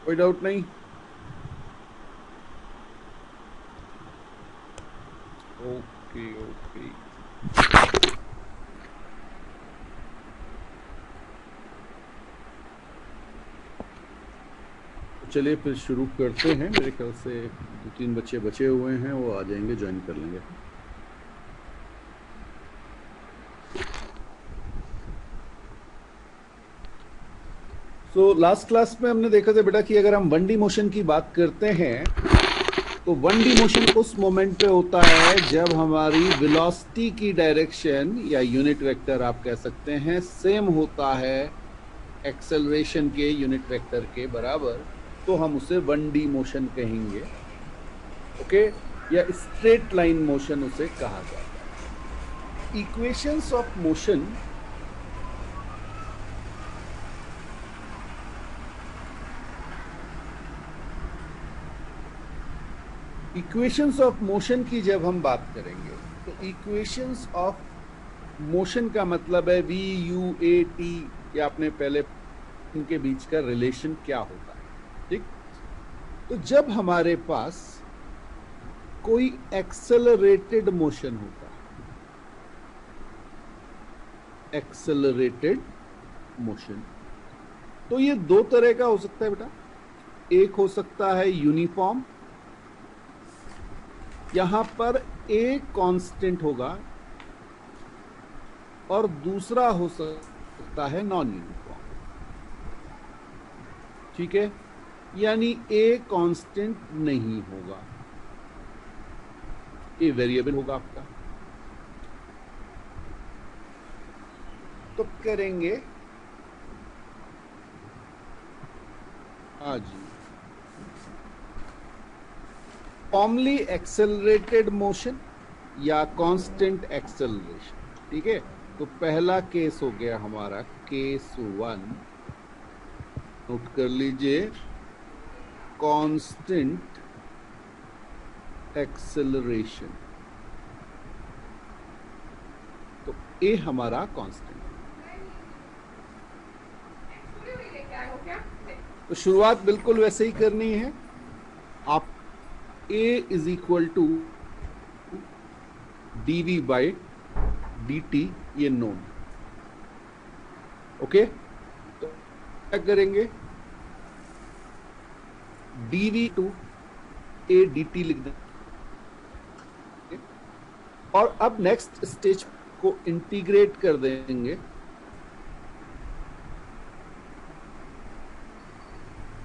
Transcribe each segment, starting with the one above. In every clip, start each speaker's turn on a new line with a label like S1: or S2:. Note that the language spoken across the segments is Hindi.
S1: कोई डाउट नहीं? ओके ओके, चलिए फिर शुरू करते हैं। मेरे ख्याल से 2-3 बच्चे बचे हुए हैं, वो आ जाएंगे, ज्वाइन कर लेंगे। लास्ट क्लास में हमने देखा था बेटा कि अगर हम 1D मोशन की बात करते हैं तो 1D मोशन उस मोमेंट पे होता है जब हमारी वेलोसिटी की डायरेक्शन या यूनिट वेक्टर आप कह सकते हैं सेम होता है एक्सेलरेशन के यूनिट वेक्टर के बराबर, तो हम उसे 1D मोशन कहेंगे। ओके, या स्ट्रेट लाइन मोशन उसे कहा जाता है। Equations of motion equations of motion की जब हम बात करेंगे तो इक्वेशंस ऑफ मोशन का मतलब है वी यू ए टी, या आपने पहले इनके बीच का रिलेशन क्या होता है। ठीक, तो जब हमारे पास कोई एक्सेलरेटेड मोशन होता है, एक्सेलरेटेड मोशन, तो ये दो तरह का हो सकता है बेटा। एक हो सकता है यूनिफॉर्म, यहां पर ए कांस्टेंट होगा, और दूसरा हो सकता है नॉन यूनिफॉर्म। ठीक है, यानी ए कांस्टेंट नहीं होगा, ए वेरिएबल होगा आपका। तो करेंगे हाँ जी, फॉर्मली एक्सेलरेटेड मोशन या कांस्टेंट एक्सेलरेशन। ठीक है, तो पहला केस हो गया हमारा केस 1, नोट कर लीजिए, कांस्टेंट एक्सेलरेशन। तो ए हमारा कांस्टेंट। तो शुरुआत बिल्कुल वैसे ही करनी है। आप a is equal to dv by dt, ये नोन। ओके, तो क्या करेंगे, dv टू a dt लिख देंगे, और अब नेक्स्ट स्टेज को इंटीग्रेट कर देंगे।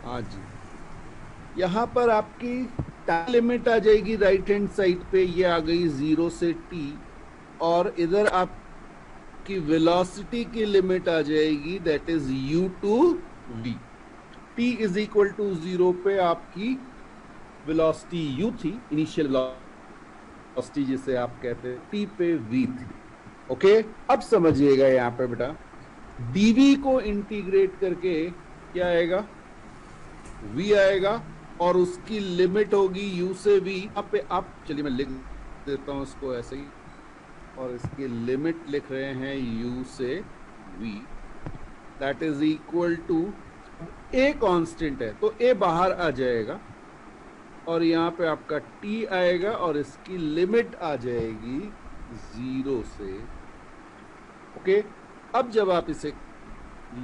S1: हाँ जी, यहां पर आपकी टाइम लिमिट आ जाएगी राइट हैंड साइड पे, ये आ गई 0 से t, और इधर आपकी वेलोसिटी की लिमिट आ जाएगी, that is u to v। t is equal to 0 पे आपकी वेलोसिटी u थी, इनिशियल वेलोसिटी जिसे आप कहते हैं, t पे v थी। ओके, अब समझिएगा यहां पे बेटा, dv को इंटीग्रेट करके क्या आएगा, v आएगा, और उसकी लिमिट होगी u से v। यहाँ पे आप चलिए मैं लिख देता हूं इसको ऐसे ही, और इसकी लिमिट लिख रहे हैं u से v, that is equal to, a constant है तो a बाहर आ जाएगा, और यहां पे आपका t आएगा, और इसकी लिमिट आ जाएगी 0 से। ओके, अब जब आप इसे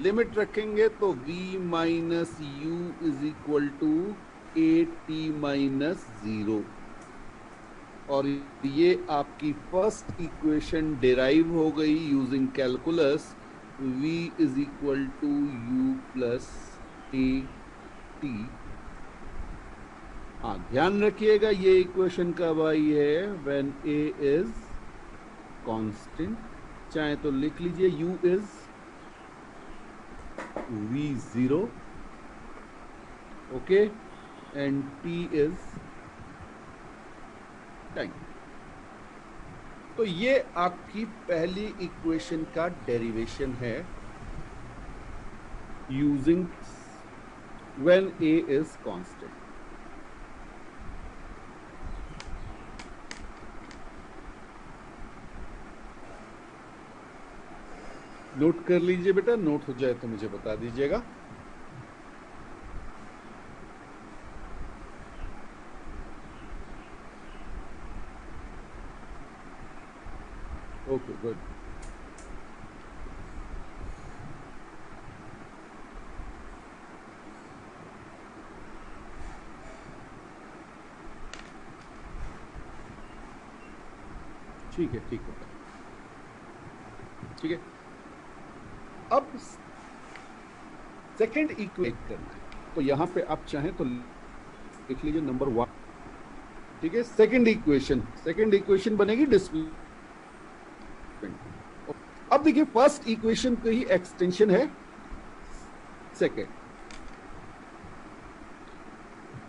S1: लिमिट रखेंगे तो v minus you is equal to A T minus 0, और ये आपकी फर्स्ट इक्वेशन डिराइव हो गई using calculus, v is equal to you plus A T. हाँ, ध्यान रखिएगा ये इक्वेशन कब आई है, व्हेन a इज कांस्टेंट। चाहे तो लिख लीजिए u is v0, okay, and t is time. तो ये आपकी पहली इक्वेशन का डेरिवेशन है using when a is constant. Note कर लीजिए बेटा, नोट हो जाए तो मुझे बता दीजिएगा। Okay good. ठीक है, ठीक है, ठीक है। अब सेकंड इक्वेट करना है, तो यहां पे आप चाहें तो लिख लीजिए नंबर 1, ठीक है। सेकंड इक्वेशन बनेगी डिस्प्लेसमेंट। अब देखिए फर्स्ट इक्वेशन का ही एक्सटेंशन है सेकंड,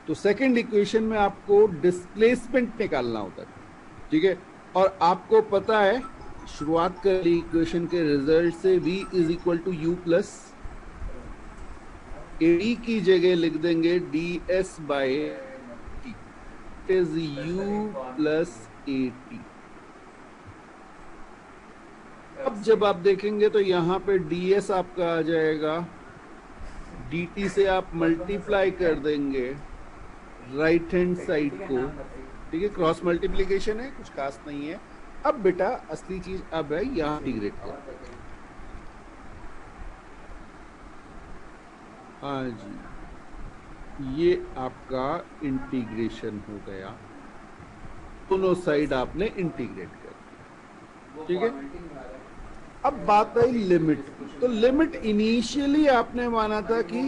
S1: तो सेकंड इक्वेशन में आपको डिस्प्लेसमेंट निकालना होता है, ठीक है। और आपको पता है शुरुआत कर इक्वेशन के रिजल्ट से v is equal to you plus a की जगह लिख देंगे d s by t, it is u plus A t. अब जब आप देखेंगे तो यहां पे ds आपका आ जाएगा, dt से आप मल्टीप्लाई कर देंगे राइट हैंड साइड को, ठीक है। क्रॉस मल्टीप्लीकेशन है, कुछ खास नहीं है। अब बेटा असली चीज अब है यहां इंटीग्रेट कर, हाँ जी, ये आपका इंटीग्रेशन हो गया, दोनों साइड आपने इंटीग्रेट कर, ठीक है। अब बात आई लिमिट, तो लिमिट इनिशियली आपने माना था कि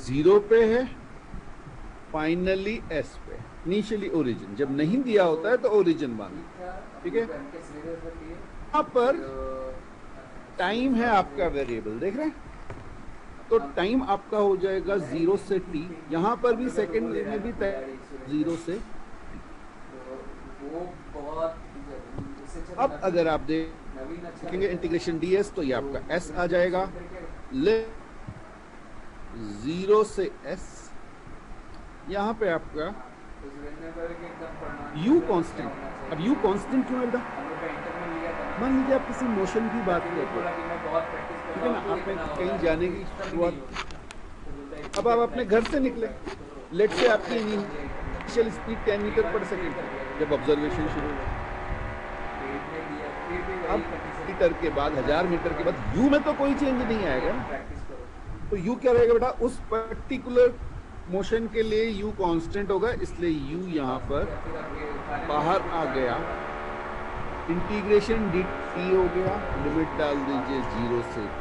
S1: 0 पे है, फाइनली s पे, इनिशियली ओरिजिन, जब नहीं दिया होता है तो ओरिजिन माना, ठीक है। यहाँ पर टाइम है आपका वेरिएबल, देख रहे हैं, तो टाइम आपका हो जाएगा 0 से t, यहां पर भी सेकंड में भी 0 से t। अब अगर आप देखेंगे इंटीग्रेशन ds, तो ये आपका s आ जाएगा, 0 से s, यहां पे आपका u कांस्टेंट। अब u कांस्टेंट क्यों है? मान लीजिए आप किसी मोशन की बात करते हैं, ठीक है ना, आपने कहीं जाने की शुरुआत, अब आप अपने घर से निकले, लेट से आपकी इनिशियल स्पीड 10 मीटर पर सेकेंड जब ऑब्जर्वेशन शुरू हुआ, अब मीटर के बाद 1000 मीटर के बाद u में तो कोई चेंज नहीं आएगा, तो u क्या रहेगा बेटा, उस पर्टिकुलर मोशन के लिए u कांस्टेंट होगा, इसलिए u यहां पर बाहर आ गया, इंटीग्रेशन dt हो गया, लिमिट डाल दीजिए 0 से t,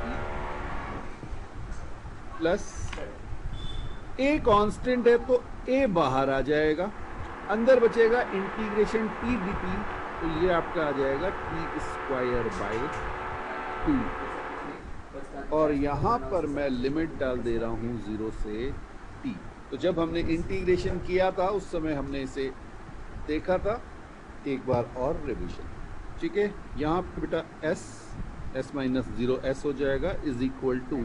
S1: प्लस a कांस्टेंट है तो a बाहर आ जाएगा, अंदर बचेगा इंटीग्रेशन t dt, तो ये आपका आ जाएगा t स्क्वायर बाय 2, और यहां पर मैं लिमिट डाल दे रहा हूं 0 से t। तो जब हमने इंटीग्रेशन किया था उस समय हमने इसे देखा था, एक बार और रिवीजन, ठीक है। यहाँ पे बेटा s माइनस 0 s हो जाएगा, is equal to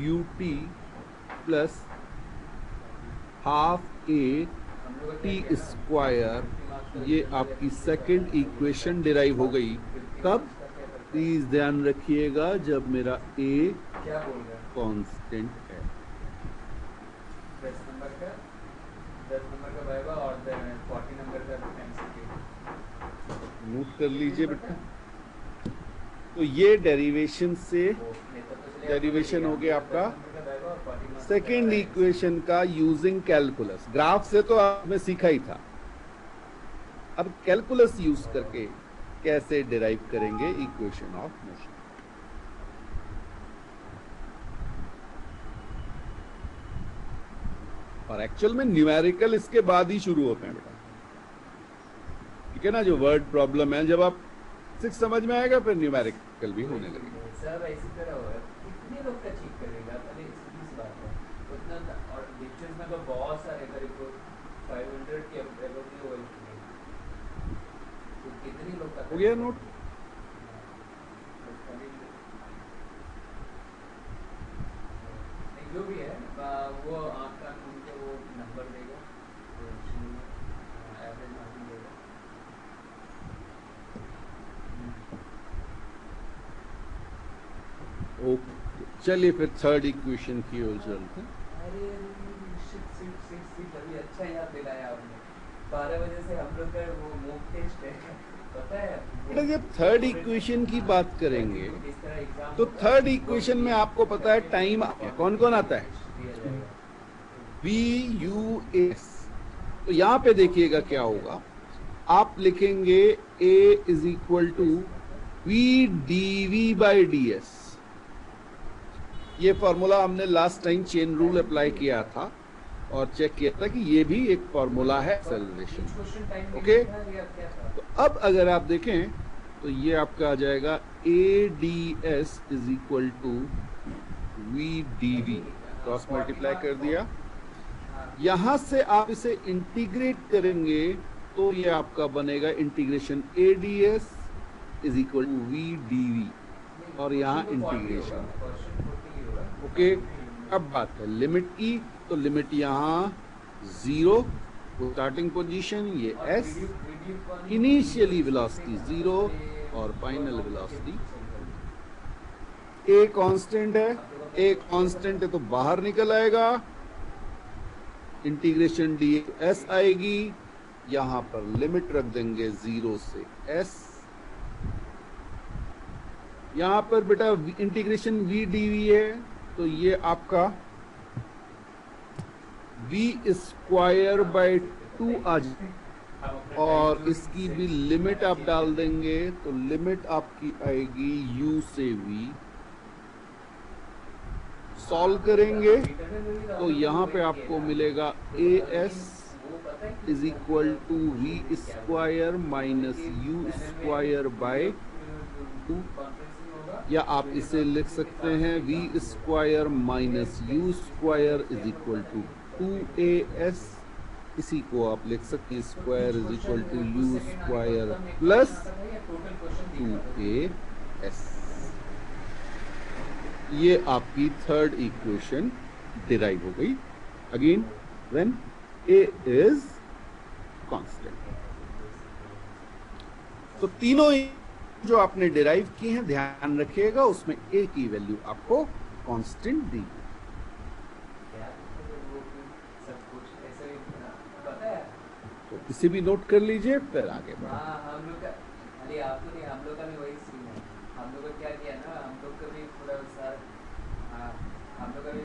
S1: U T plus half a T square, ये आपकी सेकंड इक्वेशन डिराइव हो गई। कब? प्लीज ध्यान रखिएगा जब मेरा a कांस्टेंट है।
S2: 10 नंबर का वाइवा और 40 नंबर का एमसीक्यू
S1: नोट कर लीजिए बेटा। तो ये डेरिवेशन से डेरिवेशन हो गया आपका सेकेंड इक्वेशन का यूजिंग कैलकुलस। ग्राफ से तो आपने सीखा ही था, अब कैलकुलस यूज करके कैसे डिराइव करेंगे इक्वेशन ऑफ मोशन। और एक्चुअल में न्यूमेरिकल इसके बाद ही शुरू होते हैं बेटा, ठीक है ना। जो वर्ड प्रॉब्लम है, जब आप 6 समझ में आएगा फिर न्यूमेरिकल भी होने लगेगा।
S2: सब इसी तरह होगा, कितने लोग का चेक करेगा, पहले सीधी सी बात है उतना, और लेक्चर्स में तो बहुत सारे करीब 500 के अबव में हुए, तो कितने लोग का
S1: हो गया नोट।
S2: जो भी है वो आपका उनके वो नंबर देगा, तो एवरेज मार्किंग देगा।
S1: ओके, चलिए फिर थर्ड इक्वेशन की ओर चलते हैं।
S2: अरे सीट अभी अच्छा याद दिलाया आपने। 12 बजे से हम लोग का वो मॉक टेस्ट है, पता है
S1: बेटा जब थर्ड इक्वेशन की बात करेंगे तो थर्ड इक्वेशन में आपको पता है टाइम कौन कौन आता है, वी यू एस। तो यहां पे देखिएगा क्या होगा, आप लिखेंगे a is equal to we D we by D s. ये फॉर्मूला हमने last time chain rule apply किया था और चेक किया था कि ये भी एक फॉर्मूला है एक्सेलरेशन। ओके, तो अब अगर आप देखें तो ये आपका आ जाएगा A D S is equal to we D V, cross multiply कर दिया। यहां से आप इसे इंटीग्रेट करेंगे तो ये आपका बनेगा integration A D S is equal to we D V, और यहाँ इंटीग्रेशन। ओके, अब बात है लिमिट की, तो लिमिट यहाँ 0 स्टार्टिंग पोजीशन, ये s, इनिशियली वेलोसिटी 0 और फाइनल वेलोसिटी। a कांस्टेंट है, a कांस्टेंट है तो बाहर निकल आएगा, इंटीग्रेशन डी एस आएगी, यहां पर लिमिट रख देंगे 0 से s। यहां पर बेटा इंटीग्रेशन v dv है, तो ये आपका v स्क्वायर बाय 2 आ जाए, और इसकी भी लिमिट आप डाल देंगे तो लिमिट आपकी आएगी u से v। सॉल्व करेंगे तो यहाँ पे आपको मिलेगा A S is equal to V square minus U square by 2, या आप इसे लिख सकते हैं V square minus U square is equal to 2as। इसी को आप लिख सकते हैं square is equal to U square plus 2as। ये आपकी थर्ड इक्वेशन डिराइव हो गई। Again when a is constant. तो तीनों जो आपने डिराइव किए हैं ध्यान रखिएगा, उसमें a की वैल्यू आपको कांस्टेंट दी। तो इसे भी नोट कर लीजिए, फिर आगे बढ़ो।
S2: हम लोग का अरे आपको नहीं, हम लोग का भी वही सीन है। हम लोग को क्या किया ना, हम लोग का भी पूरा सार, हम लोग का भी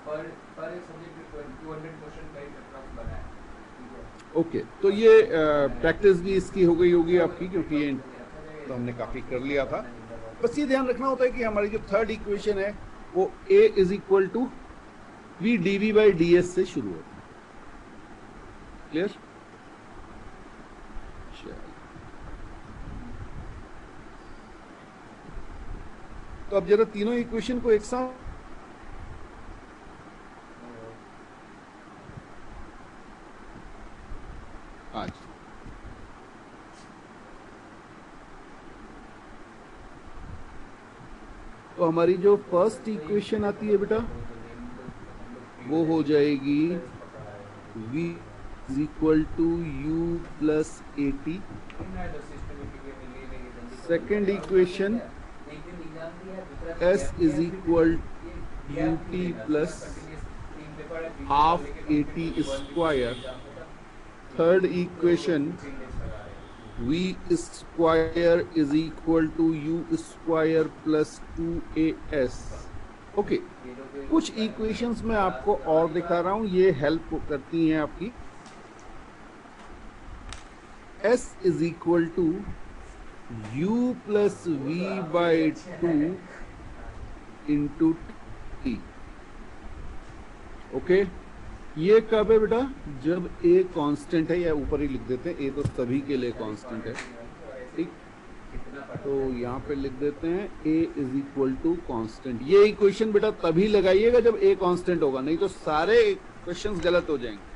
S2: पर सब्जेक्ट 200 क्वेश्चन का अप्रॉक्स बनाया।
S1: ओके, तो ये प्रैक्टिस भी इसकी हो गई होगी आपकी, क्योंकि ये तो हमने काफी कर लिया था। बस ये ध्यान रखना होता है कि हमारी जो थर्ड इक्वेशन है वो a is equal to we D we by D S से शुरू होता है। क्लियर? तो अब जरा तीनों इक्वेशन को एक साथ आज तो हमारी जो फर्स्ट इक्वेशन आती है बेटा वो हो जाएगी v is equal to you plus A T. Second equation s is equal U T plus half A T square. Third equation v square is equal to U square plus 2as। Okay, कुछ इक्वेशंस में आपको और दिखा रहा हूं, ये हेल्प करती हैं आपकी। s is equal to you plus V by 2 into T. Okay, ये कब है बेटा, जब a कांस्टेंट है, या ऊपर ही लिख देते हैं, a तो सभी के लिए कांस्टेंट है, ठीक। तो यहाँ पे लिख देते हैं a is equal to constant. ये इक्वेशन बेटा तभी लगाइएगा जब a कांस्टेंट होगा, नहीं तो सारे क्वेश्चंस गलत हो जाएंगे।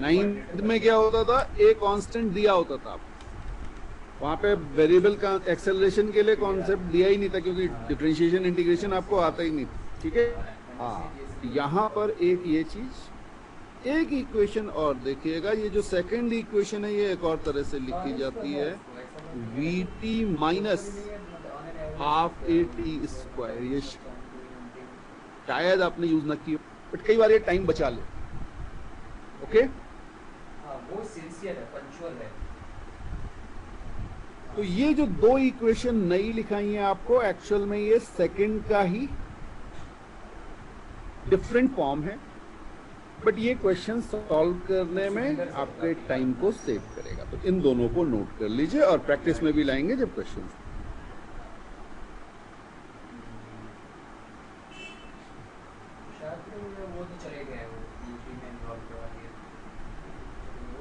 S1: 9th में क्या होता था, a कांस्टेंट दिया होता था, वहां पे वेरिएबल का एक्सेलरेशन के लिए कॉन्सेप्ट दिया ही नहीं था, क्योंकि डिफरेंशिएशन इंटीग्रेशन आपको आता ही नहीं था, ठीक है। हाँ, यहाँ पर एक ये चीज, एक इक्वेशन और देखिएगा, ये जो सेकंड इक्वेशन है ये एक और तरह से लिखी जाती है, we T minus half A T square. ये शायद आपने यूज ना की, बट कई बार ये टाइम बचा ले। ओके,
S2: वो सिंसियर है, पंक्चुअल है।
S1: तो ये जो दो इक्वेशन नई लिखाई है आपको, एक्चुअल में ये सेकंड का ही डिफरेंट फॉर्म है, बट ये क्वेश्चन सॉल्व करने में आपके टाइम को सेव करेगा। तो इन दोनों को नोट कर लीजिए और प्रैक्टिस में भी लाएंगे जब क्वेश्चन।
S2: वो तो चले गए,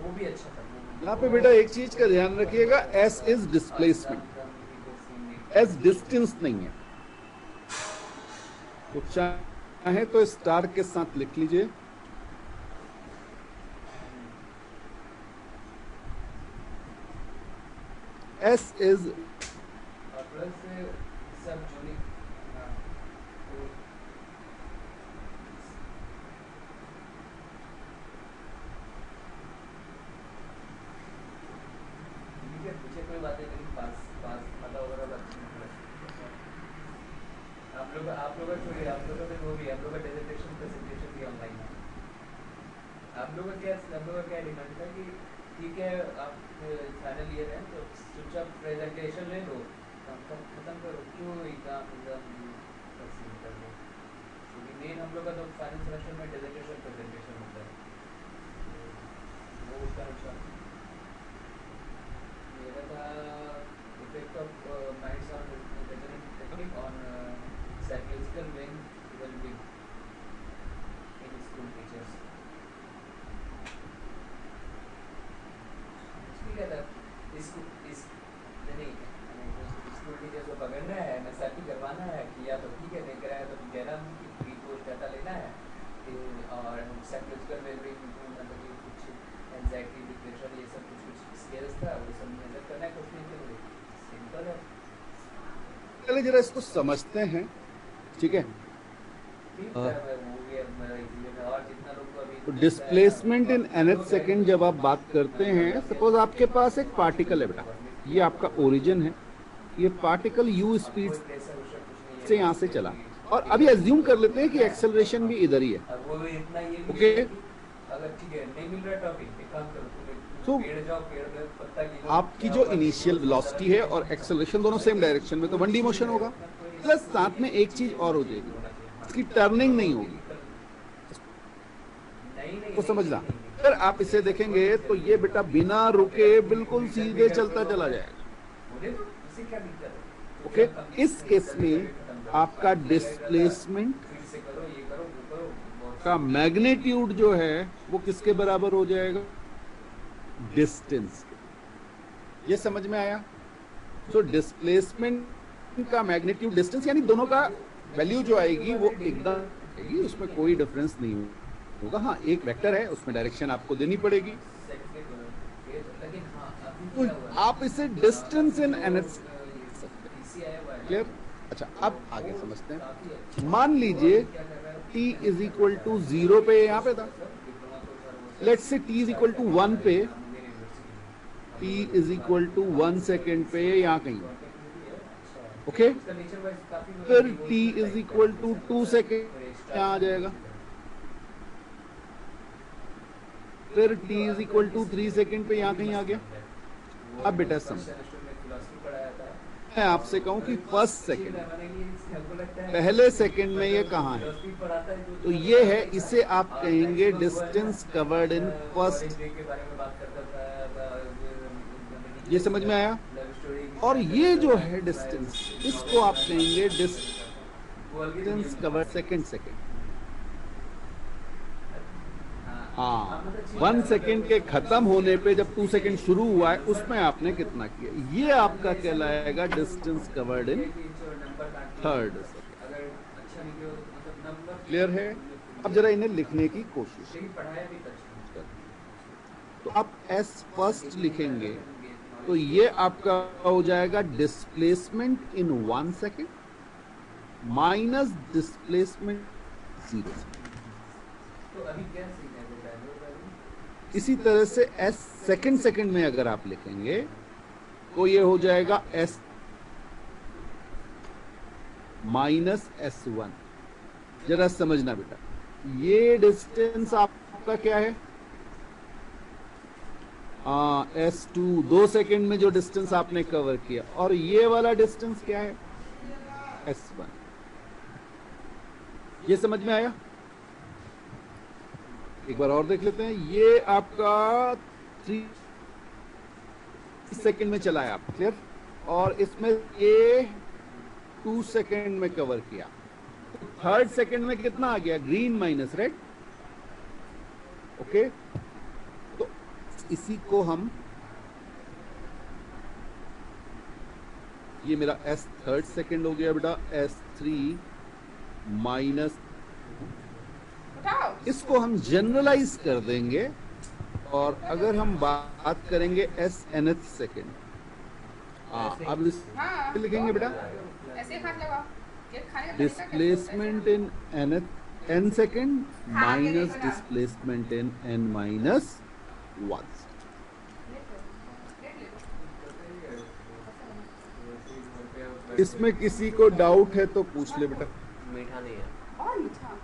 S2: वो भी अच्छा था।
S1: यहाँ पे बेटा एक चीज का ध्यान रखिएगा, S is displacement, S distance नहीं है। तो चाहे तो स्टार के साथ लिख लीजिए, एस इज
S2: आप लोग का छोड़िए, आप लोग का वो भी, आप लोग का डेजिग्नेशन प्रेजेंटेशन भी ऑनलाइन है। आप लोग का क्या डिमांड था कि ठीक है आप फाइनल ईयर है तो चुपचाप प्रेजेंटेशन ले लो, खत्म करो, क्यों एग्जाम तकसीम कर लो। क्योंकि मेन हम लोग का तो फाइनल सेमेस्टर में डेजिग्नेशन प्रेजेंटेशन होता है, वो उसका नुकसान मेरा था। Effect of minds on resonant technique on psychological well-being in school teachers। ठीक है, स्कूल टीचर्स को पकड़ना है, MSRP करवाना है, किया तो ठीक है, नहीं कराया तो कहना कि प्री पोस्ट डाटा लेना है, और साइकोलॉजिकल वेलबींग मतलब कि कुछ एंजाइटी, डिप्रेशन, ये सब कुछ स्केल्स था, वो सब मेजर करना है कुछ नहीं के लिए। सिंपल है।
S1: चलिए जरा इसको समझते हैं, ठीक है। तो डिस्प्लेसमेंट इन nth सेकेंड जब आप बात करते हैं, सपोज आपके पास एक पार्टिकल है बेटा, ये आपका ओरिजिन है, ये पार्टिकल u स्पीड से यहां से चला, और अभी अज्यूम कर लेते हैं कि एक्सेलरेशन भी इधर ही है, ओके। तो आपकी जो इनिशियल वेलोसिटी है और एक्सेलरेशन दोनों सेम डायरेक्शन में, तो 1D मोशन होगा, प्लस साथ में एक चीज और हो जाएगी, इसकी टर्निंग नहीं होगी, तो समझना। फिर आप इसे देखेंगे तो ये बेटा बिना रुके बिल्कुल सीधे चलता चला जाएगा, ओके। इस केस में आपका डिस्प्लेसमेंट का मैग्नीट्यूड जो है वो किसके बराबर हो जाएगा? डिस्टेंस। ये समझ में आया? तो डिस्प्लेसमेंट का मैग्नीट्यूड डिस्टेंस, यानी दोनों का वैल्यू जो आएगी वो एकदम आएगी, उसमें कोई डिफरेंस नहीं होगा। हाँ, एक वेक्टर है, उसमें डायरेक्शन आपको देनी पड़ेगी। तो आप इसे डिस्टेंस इन nth क्लियर। अच्छा, अब आगे समझते हैं। मान लीजिए t इज इक्वल टू 0 पे यहाँ पे था, let's say t is equal to 1 पे, t is equal to 1 second पे यहाँ कहीं, ओके। फिर t is equal to 2 second यहाँ आ जाएगा, फिर t is equal to 3 second पे यहाँ कहीं आ गया। अब बेटा समझ, मैं आपसे कहूं कि फर्स्ट सेकेंड, पहले सेकेंड में ये कहाँ है, तो ये है, इसे आप कहेंगे डिस्टेंस कवर्ड इन फर्स्ट। ये समझ में आया? और ये जो है डिस्टेंस, इसको आप कहेंगे डिस्टेंस कवर्ड सेकेंड सेकेंड। हाँ, 1 सेकेंड के खत्म होने पे जब 2 सेकेंड शुरू हुआ है, उसमें आपने कितना किया, ये आपका कहलाएगा distance covered in third second. Clear है? अब जरा इन्हें लिखने की कोशिश, तो आप s फर्स्ट लिखेंगे तो ये आपका हो जाएगा displacement in 1 second minus displacement 0 second.
S2: तो अभी क्या
S1: इसी तरह से s सेकेंड सेकेंड में अगर आप लिखेंगे तो ये हो जाएगा s माइनस s1। जरा समझना बेटा, ये डिस्टेंस आपका क्या है? S2 2 सेकंड में जो डिस्टेंस आपने कवर किया, और ये वाला डिस्टेंस क्या है? S1। ये समझ में आया? एक बार और देख लेते हैं। ये आपका 3 सेकंड में चला है, आप क्लियर, और इसमें ये 2 सेकंड में कवर किया। थर्ड सेकंड में कितना आ गया? Green minus red. ओके, तो इसी को हम, ये मेरा S थर्ड सेकंड हो गया बेटा, S3 माइनस, इसको हम जनरलाइज कर देंगे, और अगर हम बात करेंगे SNth सेकंड, अब इस लिखेंगे बेटा displacement in n second minus displacement in n minus 1। इसमें किसी को डाउट है तो पूछ ले बेटा।
S3: मीठा नहीं है।
S4: और मीठा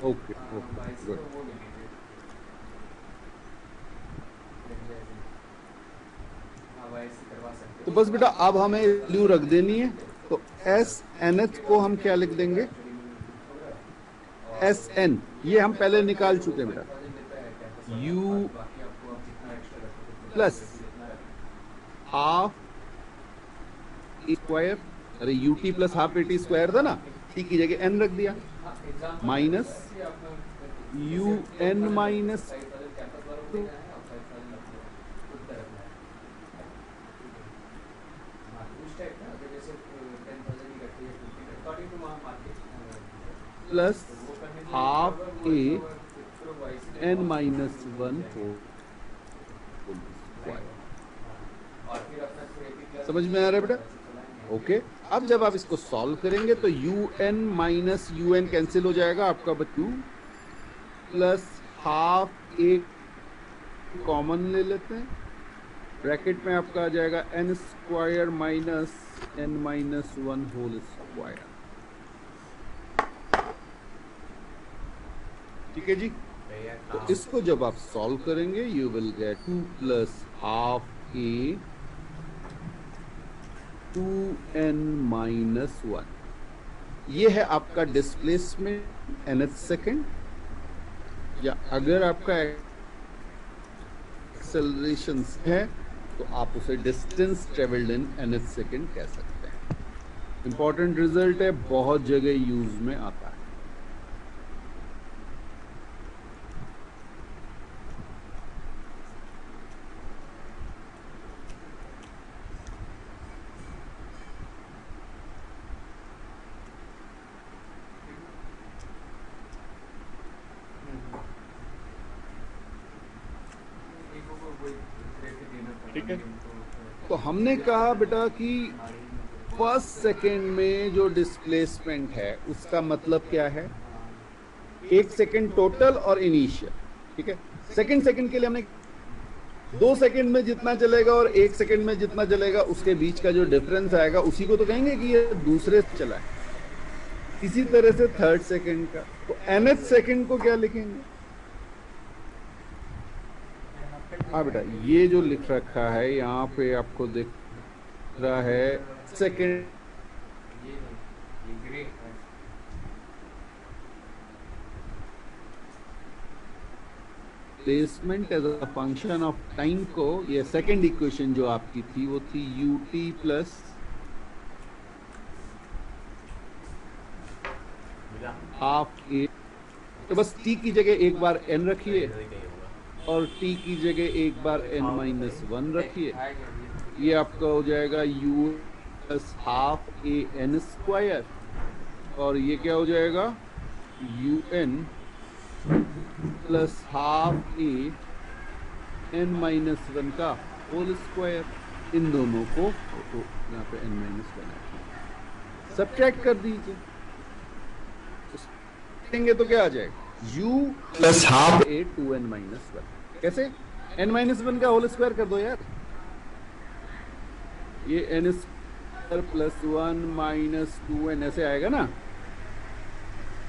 S1: ओके ओके गुड। तो बस बेटा अब हमें वैल्यू रख देनी है, तो SNth को हम क्या लिख देंगे? SN, ये हम पहले निकाल चुके हैं बेटा, U प्लस हाफ स्क्वायर, अरे UT plus half AT square था ना, T की जगह N रख दिया, minus UN minus 2 plus half A N minus 1 समझ में आ रहा है बेटा? ओके, अब जब आप इसको सॉल्व करेंगे तो UN माइनस UN कैंसिल हो जाएगा, आपका बच्चू प्लस हाफ A कॉमन ले लेते हैं, ब्रैकेट में आपका आ जाएगा n square minus n minus 1 whole square. ठीक है जी, तो इसको जब आप सॉल्व करेंगे you will get 2 plus half A 2n minus 1। ये है आपका डिस्प्लेसमेंट nth सेकंड, या अगर आपका एक्सेलरेशन है तो आप उसे distance travelled in nth second कह सकते हैं। इंपॉर्टेंट रिजल्ट है, बहुत जगह यूज में आता है। ठीक है, तो हमने कहा बेटा कि फर्स्ट सेकेंड में जो डिस्प्लेसमेंट है उसका मतलब क्या है? 1 सेकेंड टोटल और इनिशियल। ठीक है, सेकेंड के लिए हमने 2 सेकेंड में जितना चलेगा और 1 सेकेंड में जितना चलेगा उसके बीच का जो डिफरेंस आएगा उसी को तो कहेंगे कि ये दूसरे से चला है। इसी तरह से थर्ड सेकेंड का, तो nth सेकेंड को क्या लिखेंगे? हाँ बेटा, ये जो लिख रखा है यहाँ पे आपको दिख रहा है second, placement as a function of time को, ये सेकेंड इक्वेशन जो आपकी थी वो थी UT प्लस हाफ A, तो बस T की जगह एक बार N रखिए और T की जगह एक बार n माइनस 1 रखिए, ये आपका हो जाएगा U plus half A n square, और ये क्या हो जाएगा UN plus half A n minus 1 का होल स्क्वायर। इन दोनों को तो यहाँ पे n माइनस 1 सब्ट्रैक्ट कर दीजिए। करेंगे तो क्या आ जाएगा, u plus half a 2n minus 1। कैसे, n माइनस 1 का होल स्क्वायर कर दो यार, ये n square plus 1 minus 2n ऐसे आएगा ना,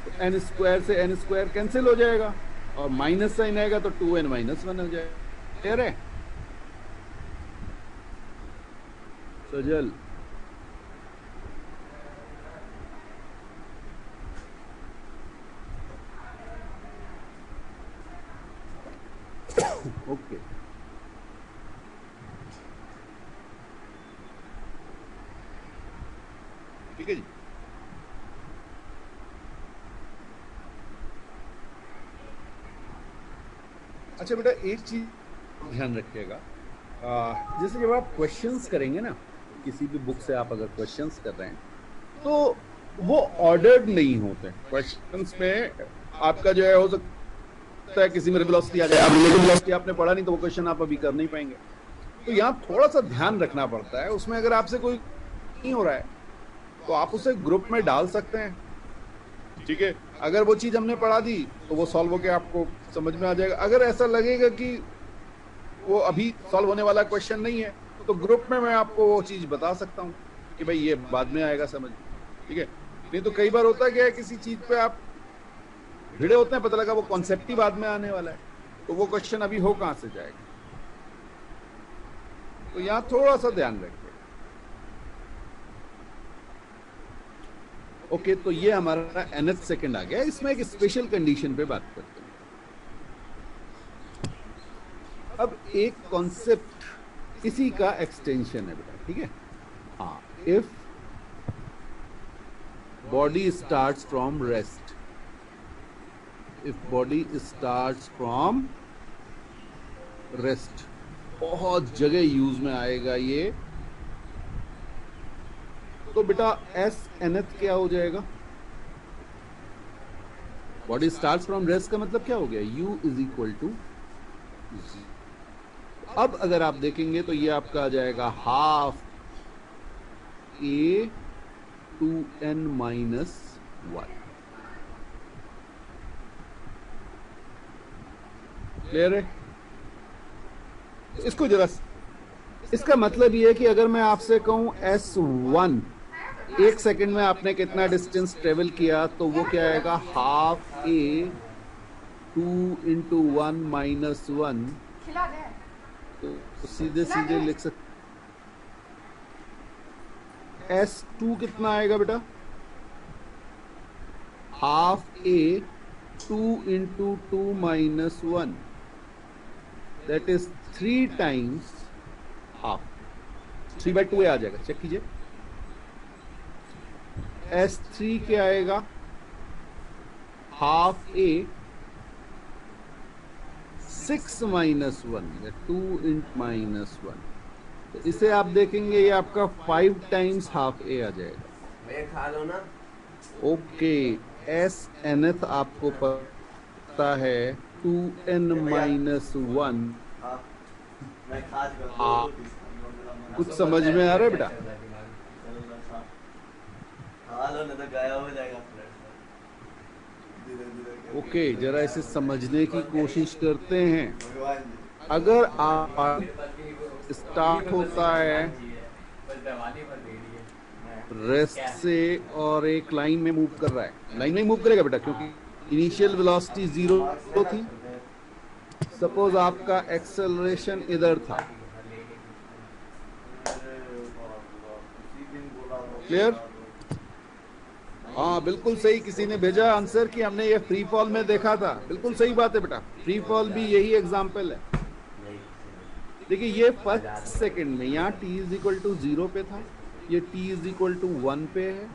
S1: तो n स्क्वायर से n स्क्वायर कैंसिल हो जाएगा और माइनस साइन आएगा तो 2n माइनस 1 हो जाएगा। क्लियर है सजल? ओके ठीक है जी। अच्छा बेटा एक चीज ध्यान रखिएगा, जैसे जब आप क्वेश्चंस करेंगे ना, किसी भी बुक से आप अगर क्वेश्चंस कर रहे हैं तो वो ऑर्डर्ड नहीं होते क्वेश्चंस में। आपका जो है हो सकता है किसी में वेलोसिटी आ जाए, अब रिलेटिव वेलोसिटी आपने पढ़ा नहीं तो वो क्वेश्चन आप अभी कर नहीं पाएंगे, तो यहाँ थोड़ा सा ध्यान रखना पड़ता है। उसमें अगर आपसे कोई नहीं हो रहा है तो आप उसे ग्रुप में डाल सकते हैं, ठीक है। अगर वो चीज हमने पढ़ा दी तो वो सॉल्व होके आपको समझ में आ जाएगा। अगर ऐसा लगेगा कि वो अभी सॉल्व होने वाला क्वेश्चन नहीं है तो ग्रुप में मैं आपको वो चीज बता सकता हूँ कि भाई ये बाद में आएगा समझ, ठीक है। नहीं तो कई बार होता क्या है, किसी चीज पे आप भिड़े होते हैं, पता लगा वो कॉन्सेप्ट ही बाद में आने वाला है, तो वो क्वेश्चन अभी हो कहां से जाएगा। तो यहां थोड़ा सा ध्यान रखिए। ओके तो ये हमारा nth सेकंड आ गया। इसमें एक स्पेशल कंडीशन पे बात करते हैं। अब एक कॉन्सेप्ट इसी का एक्सटेंशन है बेटा, ठीक है। हाँ, if body starts from rest, if body starts from rest, बहुत जगह यूज में आएगा ये। तो बेटा एस nth क्या हो जाएगा, बॉडी स्टार्ट्स फ्रॉम रेस्ट का मतलब क्या हो गया, u इज इक्वल टू। अब अगर आप देखेंगे तो ये आपका आ जाएगा half a 2n minus 1। Clear है? इसको जरा, इसका मतलब ये है कि अगर मैं आपसे कहूं S1 एक सेकंड में आपने कितना डिस्टेंस ट्रेवल किया, तो वो क्या आएगा, हाफ a 2 इंटू 1 माइनस 1। तो सीधे सीधे लिख सकते S2 कितना आएगा बेटा, half a 2 into 2 minus 1, that is 3 times half, 3/2 आ जाएगा। चेक कीजिए। S3 क्या आएगा, half a 6 minus 1, 2 into minus 1। तो इसे आप देखेंगे ये आपका 5 टाइम्स हाफ a आ जाएगा।
S3: मैं खा लो ना।
S1: ओके, S nth आपको पता है 2n माइनस 1।
S3: मैं खा
S1: हाँ, कुछ समझ में आ रहा है बेटा?
S3: खा लो ना तो गायब हो जाएगा।
S1: ओके, जरा इसे समझने की कोशिश करते हैं।
S3: भगवान जी।
S1: अगर आप स्टार्ट होता है रेस्ट से और एक लाइन में मूव कर रहा है, लाइन में मूव करेगा बेटा क्योंकि इनिशियल वेलोसिटी 0 थी। सपोज आपका एक्सेलरेशन इधर था। क्लियर? हाँ बिल्कुल सही, किसी ने भेजा आंसर कि हमने ये फ्री फॉल में देखा था। बिल्कुल सही बात है बेटा, फ्री फॉल भी यही एग्जांपल है। देखिए ये फर्स्ट सेकंड में यहाँ t इज इक्वल टू 0 पे था, ये t इज इक्वल टू 1 पे है,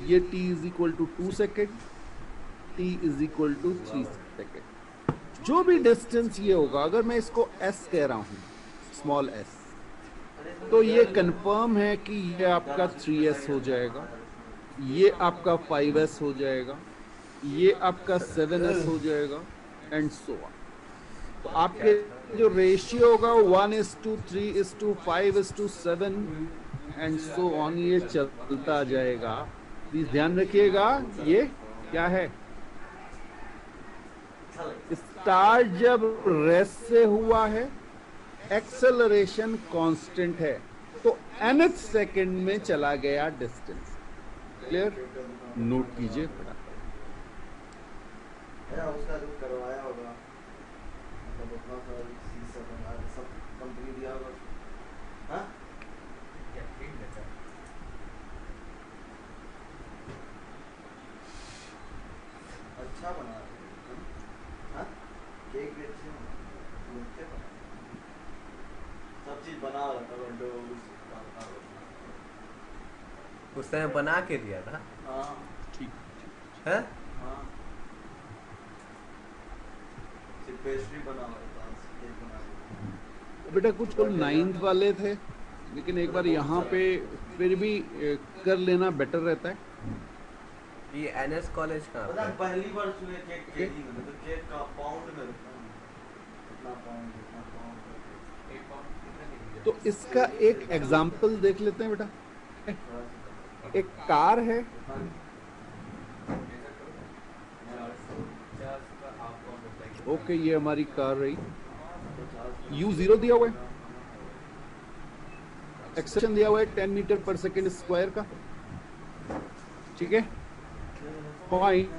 S1: ये t is equal to 2 second, t is equal to 3 second. जो भी डिस्टेंस ये होगा, अगर मैं इसको s कह रहा हूँ, स्मॉल s, तो ये कंफर्म है कि ये आपका 3s हो जाएगा, ये आपका 5s हो जाएगा, ये आपका 7s हो जाएगा एंड सो ऑन। तो आपके जो रेशियो होगा 1:3:5:7 एंड सो ऑन, ये चलता जाएगा। प्लीज ध्यान रखिएगा, ये क्या है?
S3: अच्छा लगे।
S1: स्टार्ट जब रेस्ट से हुआ है, एक्सेलरेशन कांस्टेंट है, तो nth सेकंड में चला गया डिस्टेंस। क्लियर? नोट कीजिए फटाफट।
S3: यार उसका जो करवाया होगा, मतलब अपना सा C7 सब कंपनी दिया होगा उसको। हाँ
S2: क्या ठीक रहता है?
S3: अच्छा बना रहे हैं। हाँ केक भी अच्छे बनते हैं, सब चीज बना रहा था बंडो
S4: उस समय बना के दिया था।
S3: हाँ
S1: ठीक
S4: है
S3: हाँ सिर्फ पेस्ट्री बना हुआ था, केक बना हुआ।
S1: बेटा कुछ कुल 9th वाले थे, लेकिन एक बार यहाँ पे फिर भी कर लेना बेटर रहता है।
S4: ये एनएस कॉलेज कहाँ
S3: पता
S4: पे?
S3: है, पहली बार सुने केक केजी में, तो केक का पाउंड में होता है। इतना पाउंड
S2: एक पाउंड कितना दे दिया?
S1: तो इसका एक एग्जाम्पल देख लेते हैं बेटा। एक कार है,
S2: ऐसा करो ना, 450 का हाफ पाउंड होता है।
S1: ओके, ये हमारी कार रही। U0 दिया हुआ है, एक्सेलेरेशन दिया हुआ है 10 मीटर पर सेकेंड स्क्वायर का। ठीक है, point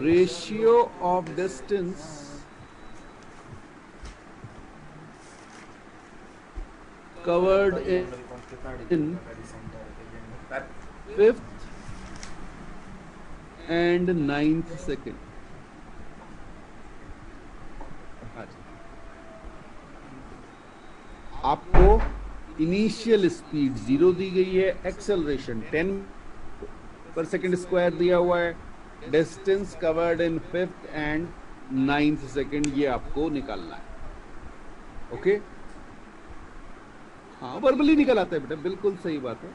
S1: ratio of distance covered in 5th and 9th second। आपको इनिशियल स्पीड 0 दी गई है, एक्सेलरेशन 10 पर सेकेंड स्क्वायर दिया हुआ है, distance covered in 5th and 9th second, ये आपको निकालना है। ओके, हाँ वर्बली निकल आता है बेटा, बिल्कुल सही बात है।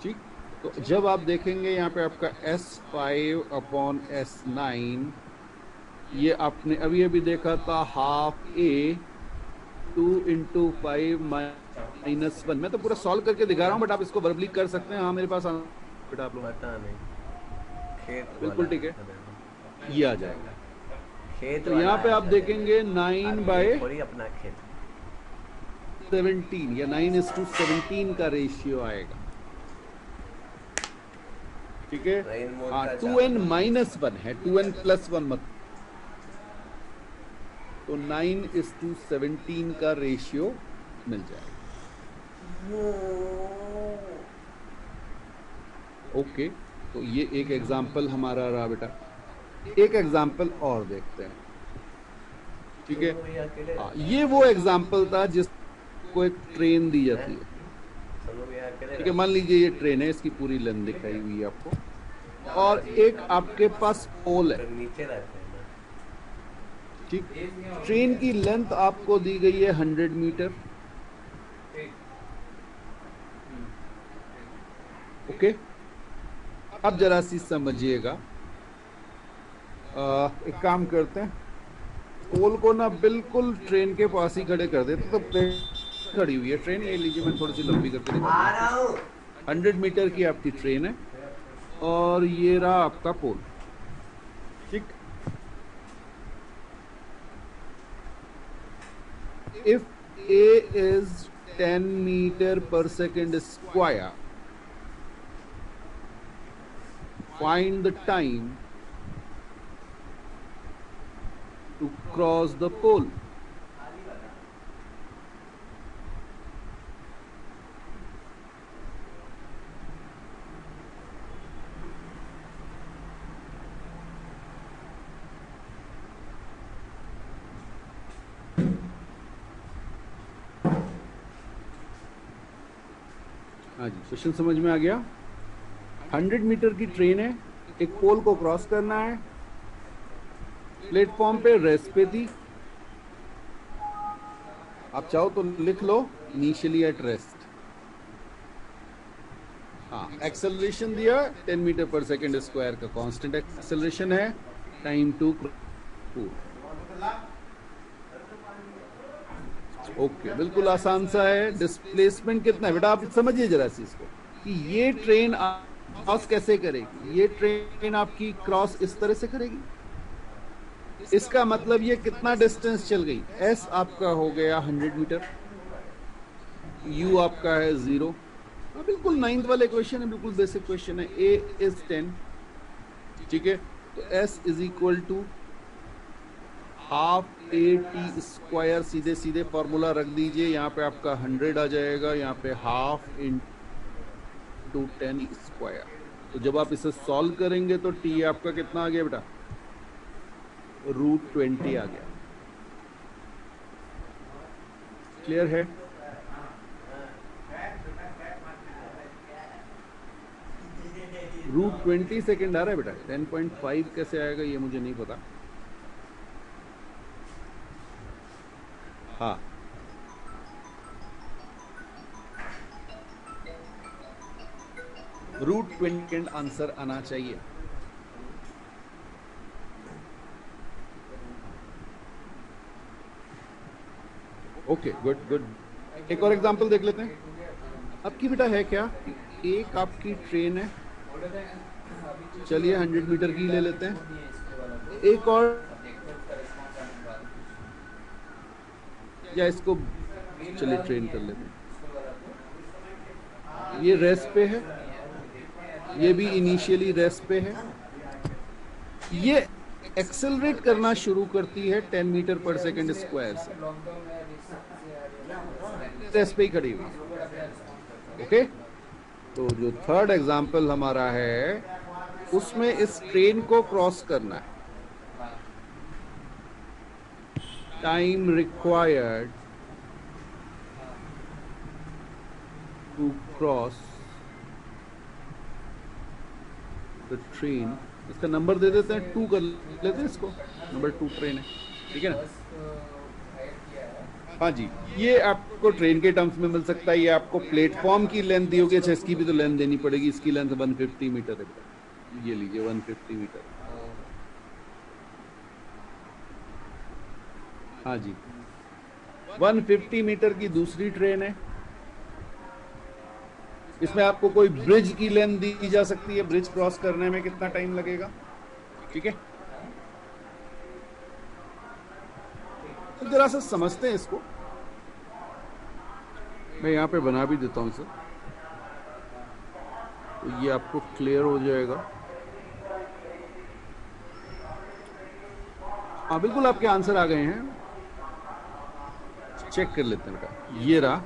S1: ठीक, तो जब आप देखेंगे यहाँ पे आपका S5/S9, ये आपने अभी अभी देखा था हाफ A 2 × 5 - 1। मैं तो पूरा सॉल्व करके दिखा रहा हूँ, बट आप इसको वर्बली कर सकते हैं। हाँ मेरे पास बेटा आप लोग
S4: पता नहीं, खेत
S1: बिल्कुल ठीक है, ये आ जाएगा।
S4: खेत
S1: तो यहाँ पे आप देखेंगे 9/17
S4: थोड़ी अपना खेत।
S1: या 9:17 का रेशियो आएगा। ठीक है, हाँ 2n - 1 है, 2n + 1 मत, तो 9:17 का रेशियो मिल जाएगा। ओके, तो ये एक एग्जाम्पल हमारा रहा बेटा। एक एग्जाम्पल और देखते हैं। ठीक है, हाँ ये वो एग्जाम्पल था जिसको एक ट्रेन दी जाती है। ठीक है, मान लीजिए ये ट्रेन है, इसकी पूरी लेंथ दिखाई हुई है आपको, और एक आपके पास पोल है।
S4: नीचे रहते हैं ना।
S1: ठीक, ट्रेन की लेंथ आपको दी गई है 100 मीटर। ओके, अब जरा सी समझिएगा। एक काम करते हैं, पोल को ना बिल्कुल ट्रेन के पास ही खड़े कर देते, तो ट्रेन खड़ी हुई है। ट्रेन ये लीजिए, मैं थोड़ी सी लंबी करके
S3: आ
S1: दिखा
S3: रहा हूँ।
S1: 100 मीटर की आपकी ट्रेन है, और ये रहा आपका पोल। ठीक, if A is 10 meter per second square, find the time to cross the pole। हाँ जी, क्वेश्चन समझ में आ गया। 100 मीटर की ट्रेन है, एक पोल को क्रॉस करना है, प्लेटफॉर्म पे रेस्ट पे थी। आप चाहो तो लिख लो इनिशियली एट रेस्ट। हाँ, एक्सेलरेशन दिया 10 मीटर पर सेकेंड स्क्वायर का कांस्टेंट एक्सेलरेशन है, टाइम टू पूल। ओके, बिल्कुल आसान सा है। डिस्प्लेसमेंट कितना है बेटा, आप समझिए जरा सी इसको। कि ये ट्रेन क्रॉस कैसे करेगी। ये ट्रेन आपकी क्रॉस इस तरह से करेगी, इसका मतलब ये कितना डिस्टेंस चल गई। एस आपका हो गया 100 मीटर, यू आपका है 0। बिल्कुल 9th वाले क्वेश्चन है, बिल्कुल बेसिक क्वेश्चन है। ए इज 10, ठीक है, तो S is equal to half A T square, सीधे सीधे फॉर्मूला रख दीजिए। यहाँ पे आपका 100 आ जाएगा, यहाँ पे हाफ इंटू 10 स्क्वायर। तो जब आप इसे सॉल्व करेंगे तो टी आपका कितना आ गया बेटा, √20 आ गया। क्लियर है? √20 सेकेंड आ रहा है बेटा। 10.5 कैसे आएगा ये मुझे नहीं पता। हाँ, √20 आंसर आना चाहिए। Okay, good good. एक और एग्जांपल देख लेते हैं। आपकी बेटा है क्या, एक आपकी ट्रेन है, चलिए 100 मीटर की ले लेते हैं। एक और, या इसको चलिए ट्रेन कर लेते हैं। ये रेस्ट पे है, ये भी इनिशियली रेस्ट पे है। ये एक्सेलरेट करना शुरू करती है 10 मीटर पर सेकंड स्क्वायर से, रेस्ट पे ही खड़ी हुई। ओके, तो जो थर्ड एग्जाम्पल हमारा है उसमें इस ट्रेन को क्रॉस करना है। Time required to cross the train, इसका नंबर दे देते हैं 2 कर लेते हैं इसको, नंबर 2 ट्रेन है, ठीक है ना। हाँ जी, ये आपको ट्रेन के टर्म्स में मिल सकता है। ये आपको प्लेटफॉर्म की लेंथ दी होगी। अच्छा, इसकी भी तो लेंथ देनी पड़ेगी। इसकी लेंथ 150 मीटर है, ये लीजिए 150 मीटर। हाँ जी, 150 मीटर की दूसरी ट्रेन है। इसमें आपको कोई ब्रिज की लेंथ दी जा सकती है, ब्रिज क्रॉस करने में कितना टाइम लगेगा, ठीक है। तो जरा सा समझते हैं इसको, मैं यहां पे बना भी देता हूं इसे, तो ये आपको क्लियर हो जाएगा। हाँ बिल्कुल, आपके आंसर आ गए हैं। चेक कर लेते हैं बेटा, ये रहा,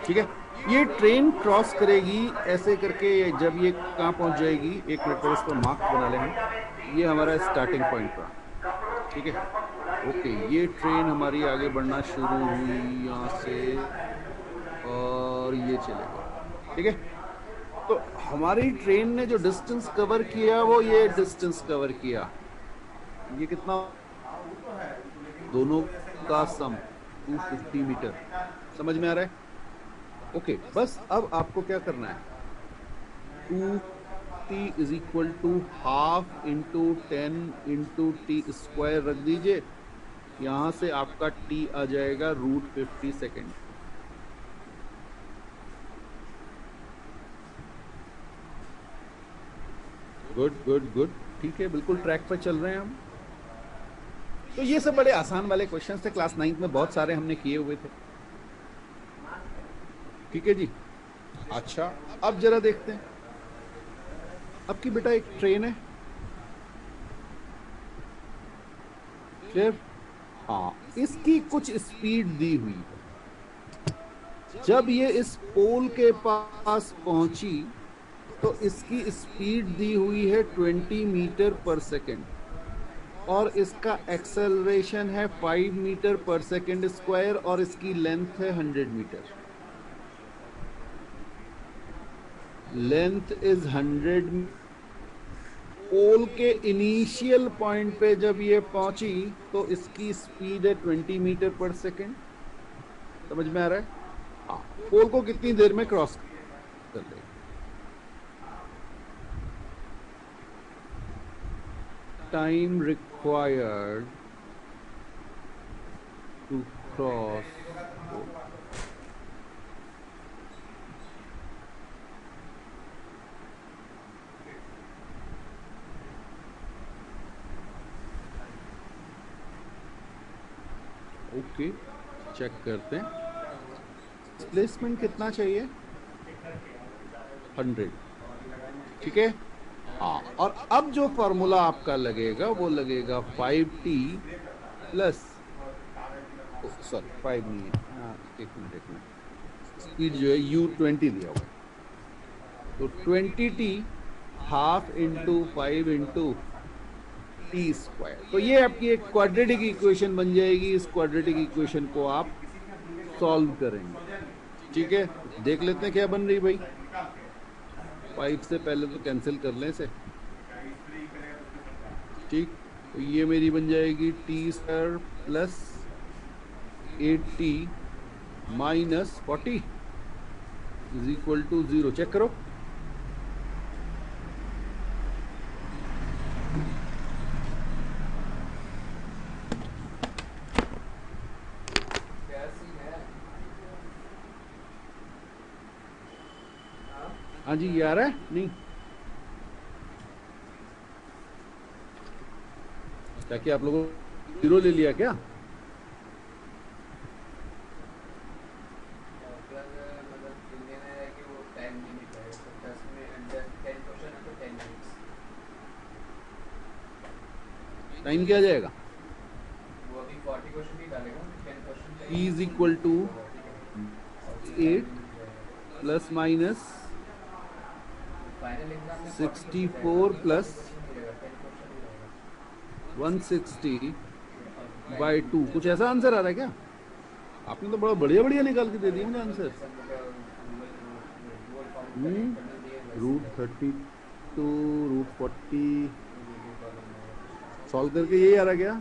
S1: ठीक है। ये ट्रेन क्रॉस करेगी ऐसे करके, जब ये कहाँ पहुंच जाएगी, एक मिनट पर इसको मार्क बना लें हम। ये हमारा स्टार्टिंग पॉइंट था, ठीक है। ओके, ये ट्रेन हमारी आगे बढ़ना शुरू हुई यहाँ से और ये चलेगा, ठीक है। तो हमारी ट्रेन ने जो डिस्टेंस कवर किया वो ये डिस्टेंस कवर किया। ये कितना, दोनों का सम 250 मीटर। समझ में आ रहा है? ओके, बस अब आपको क्या करना है, 2t is equal to half into 10 into T square रख दीजिए। यहां से आपका t आ जाएगा √50 सेकेंड। गुड गुड गुड, ठीक है, बिल्कुल ट्रैक पर चल रहे हैं हम। तो ये सब बड़े आसान वाले क्वेश्चंस थे, क्लास 9th में बहुत सारे हमने किए हुए थे, ठीक है जी। अच्छा, अब जरा देखते हैं, आपकी बेटा एक ट्रेन है, क्लियर। हाँ, इसकी कुछ स्पीड दी हुई है। जब ये इस पोल के पास पहुंची तो इसकी स्पीड दी हुई है 20 मीटर पर सेकेंड और इसका एक्सेलरेशन है 5 मीटर पर सेकेंड स्क्वायर और इसकी लेंथ है 100 मीटर। Length is 100। पोल के इनिशियल पॉइंट पे जब ये पहुंची तो इसकी स्पीड है 20 मीटर पर सेकेंड। समझ में आ रहा है? हाँ, पोल को कितनी देर में क्रॉस कर ले। Time required to cross okay, check करते हैं। डिस्प्लेसमेंट कितना चाहिए? 100। ठीक है। हाँ, और अब जो फॉर्मूला आपका लगेगा वो लगेगा 5t प्लस, सॉरी 5 नहीं है, हाँ, एक मिनट, स्पीड जो है u20 दिया हुआ है, तो 20t half into 5 into T square. तो ये आपकी एक क्वाड्रेटिक इक्वेशन बन जाएगी। इस क्वाड्रेटिक इक्वेशन को आप सॉल्व करेंगे। ठीक है, देख लेते हैं क्या बन रही भाई। 5 से पहले तो कैंसिल कर लें इसे। ठीक, तो ये मेरी बन जाएगी T square plus 8t minus 40 is equal to 0। Check करो। हाँ जी, ये आ रहा है? नहीं, क्या कि आप लोगों ने 0 ले लिया क्या? टाइम क्या आ जाएगा? P is equal to 8 plus minus 64 plus 160 by 2। कुछ ऐसा आंसर आ रहा है क्या? आपने तो बड़ा बढ़िया बढ़िया निकाल के दे दिया मुझे आंसर। √32 √40 सॉल्व करके यही आ रहा क्या?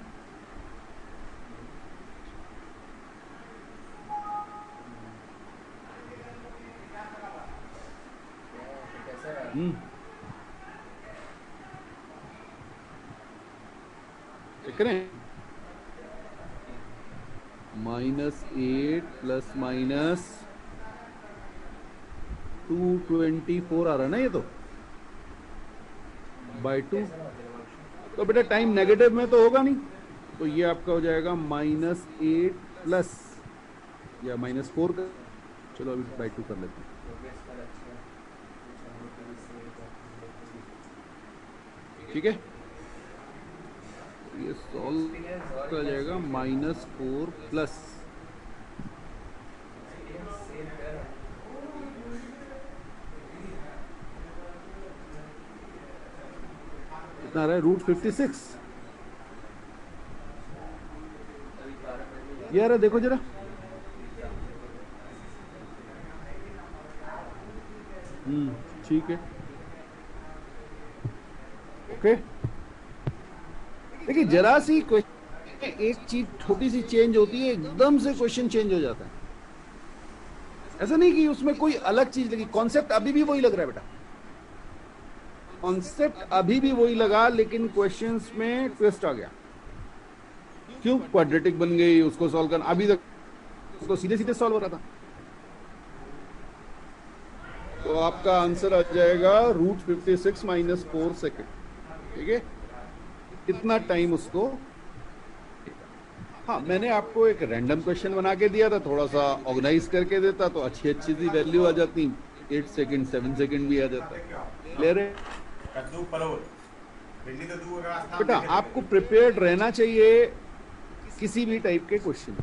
S1: चेक करें। -8 प्लस माइनस 224 आ रहा है ना ये तो, बाई 2। तो बेटा टाइम नेगेटिव में तो होगा नहीं, तो ये आपका हो जाएगा -8 प्लस या -4 का। चलो अभी बाई 2 कर लेते हैं। ठीक है, ये सॉल्व कर जाएगा -4 प्लस कितना आ रहा है? √56। ये आ रहा है, देखो जरा। ठीक है, ओके। देखिए जरा सी क्वेश्चन, एक चीज छोटी सी चेंज होती है, एकदम से क्वेश्चन चेंज हो जाता है। ऐसा नहीं कि उसमें कोई अलग चीज लगी, कॉन्सेप्ट अभी भी वही लग रहा है बेटा, कॉन्सेप्ट अभी भी वही लगा, लेकिन क्वेश्चंस में ट्विस्ट आ गया। क्यों? क्वाड्रेटिक बन गई, उसको सॉल्व करना। अभी तक तो सीधे सीधे सॉल्व हो रहा था। तो आपका आंसर आ जाएगा √56 - 4 सेकेंड। ठीक है, इतना टाइम उसको। हाँ, मैंने आपको एक रैंडम क्वेश्चन बना के दिया था, थोड़ा सा ऑर्गेनाइज करके देता तो अच्छी अच्छी सी वैल्यू आ जाती। 8 सेकेंड 7 सेकेंड भी आ जाता। ले रहे बेटा, आपको प्रिपेयर्ड रहना चाहिए किसी भी टाइप के क्वेश्चन।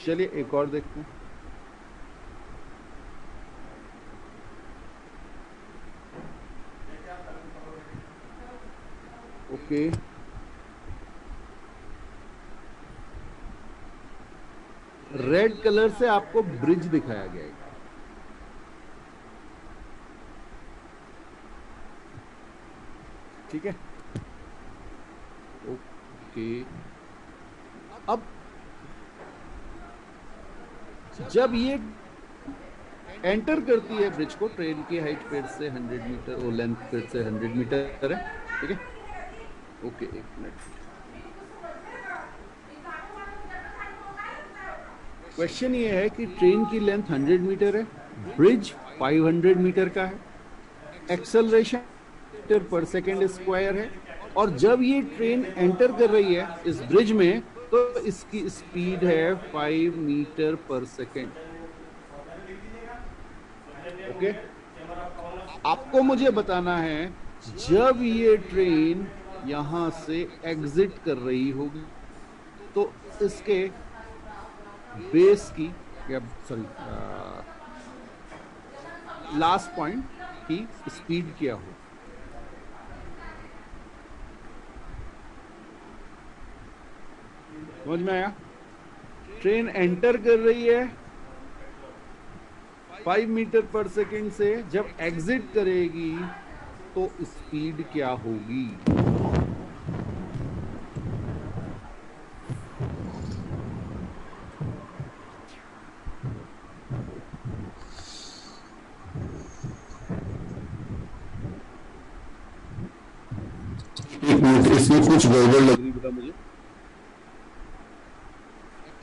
S1: चलिए एक और देखते हैं। ओके, रेड कलर से आपको ब्रिज दिखाया गया है। ठीक है, ओके। अब जब ये एंटर करती है ब्रिज को, ट्रेन की हाइट फिर से 100 मीटर और लेंथ फिर से 100 मीटर है। ठीक है, ओके, एक मिनट। क्वेश्चन ये है कि ट्रेन की लेंथ 100 मीटर है, ब्रिज 500 मीटर का है, एक्सेलरेशन मीटर पर सेकेंड स्क्वायर है, और जब ये ट्रेन एंटर कर रही है इस ब्रिज में तो इसकी स्पीड है 5 मीटर पर सेकेंड। ओके, आपको मुझे बताना है जब ये ट्रेन यहां से एग्जिट कर रही होगी तो इसके बेस की, या सॉरी, लास्ट पॉइंट की स्पीड क्या हो। समझ में आया? ट्रेन एंटर कर रही है 5 मीटर पर सेकेंड से, जब एग्जिट करेगी तो स्पीड क्या होगी।
S5: इसमें कुछ गड़बड़ लग
S1: रही बेटा मुझे।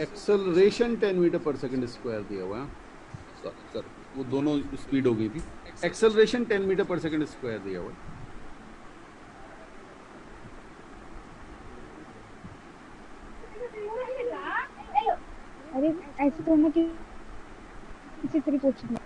S1: एक्सेलरेशन 10 मीटर पर सेकेंड स्क्वायर दिया हुआ है। सर वो दोनों स्पीड हो गई थी। एक्सेलरेशन 10 मीटर पर सेकेंड स्क्वायर दिया हुआ है।
S6: अरे ऐसे तो मैं किसी तरह पूछूंगा।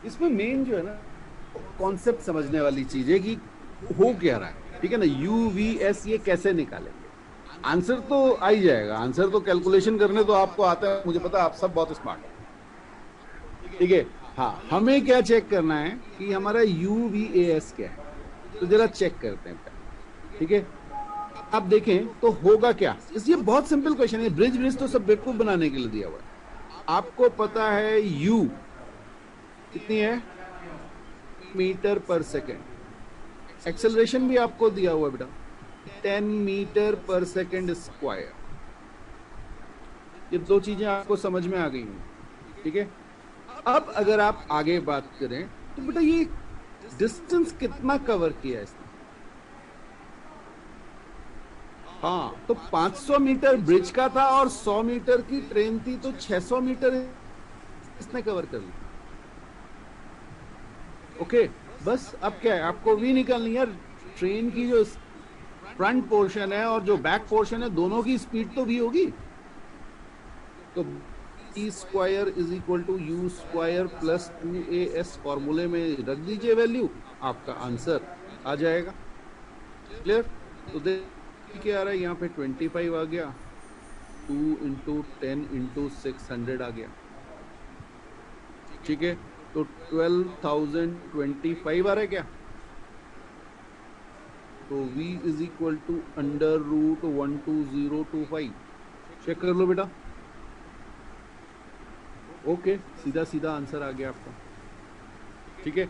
S1: इसमें मेन जो है ना कॉन्सेप्ट समझने वाली चीज है कि हो क्या रहा है। ठीक है ना, UVS ये कैसे निकालेंगे। आंसर तो आ ही जाएगा, आंसर तो कैलकुलेशन करने तो आपको आता है, मुझे पता है आप सब बहुत स्मार्ट है। ठीक है, हाँ, हमें क्या चेक करना है कि हमारा UVAS क्या है, तो जरा चेक करते हैं। ठीक है, आप देखें तो होगा क्या। ये बहुत सिंपल क्वेश्चन है, ब्रिज तो सब बेवकूफ बनाने के लिए दिया हुआ है। आपको पता है U कितनी है, मीटर पर सेकेंड। एक्सेलरेशन भी आपको दिया हुआ है बेटा, 10 मीटर पर सेकेंड स्क्वायर। ये दो चीजें आपको समझ में आ गई हैं। ठीक है, अब अगर आप आगे बात करें तो बेटा ये डिस्टेंस कितना कवर किया इसने। हाँ, तो 500 मीटर ब्रिज का था और 100 मीटर की ट्रेन थी, तो 600 मीटर इसने कवर कर लिया। ओके, बस अब क्या है, आपको भी निकालनी है ट्रेन की जो फ्रंट पोर्शन है और जो बैक पोर्शन है, दोनों की स्पीड तो भी होगी। तो E square is equal to U square plus 2AS फॉर्मूले में रख दीजिए वैल्यू, आपका आंसर आ जाएगा। क्लियर? तो देखिए क्या आ रहा है यहाँ पे, 25 आ गया, 2 इंटू 10 इंटू 600 आ गया। ठीक है, तो 12,025 आ रहा है क्या। तो V is equal to under root 12025। Check कर लो बेटा। ओके, सीधा सीधा आंसर आ गया आपका। ठीक है,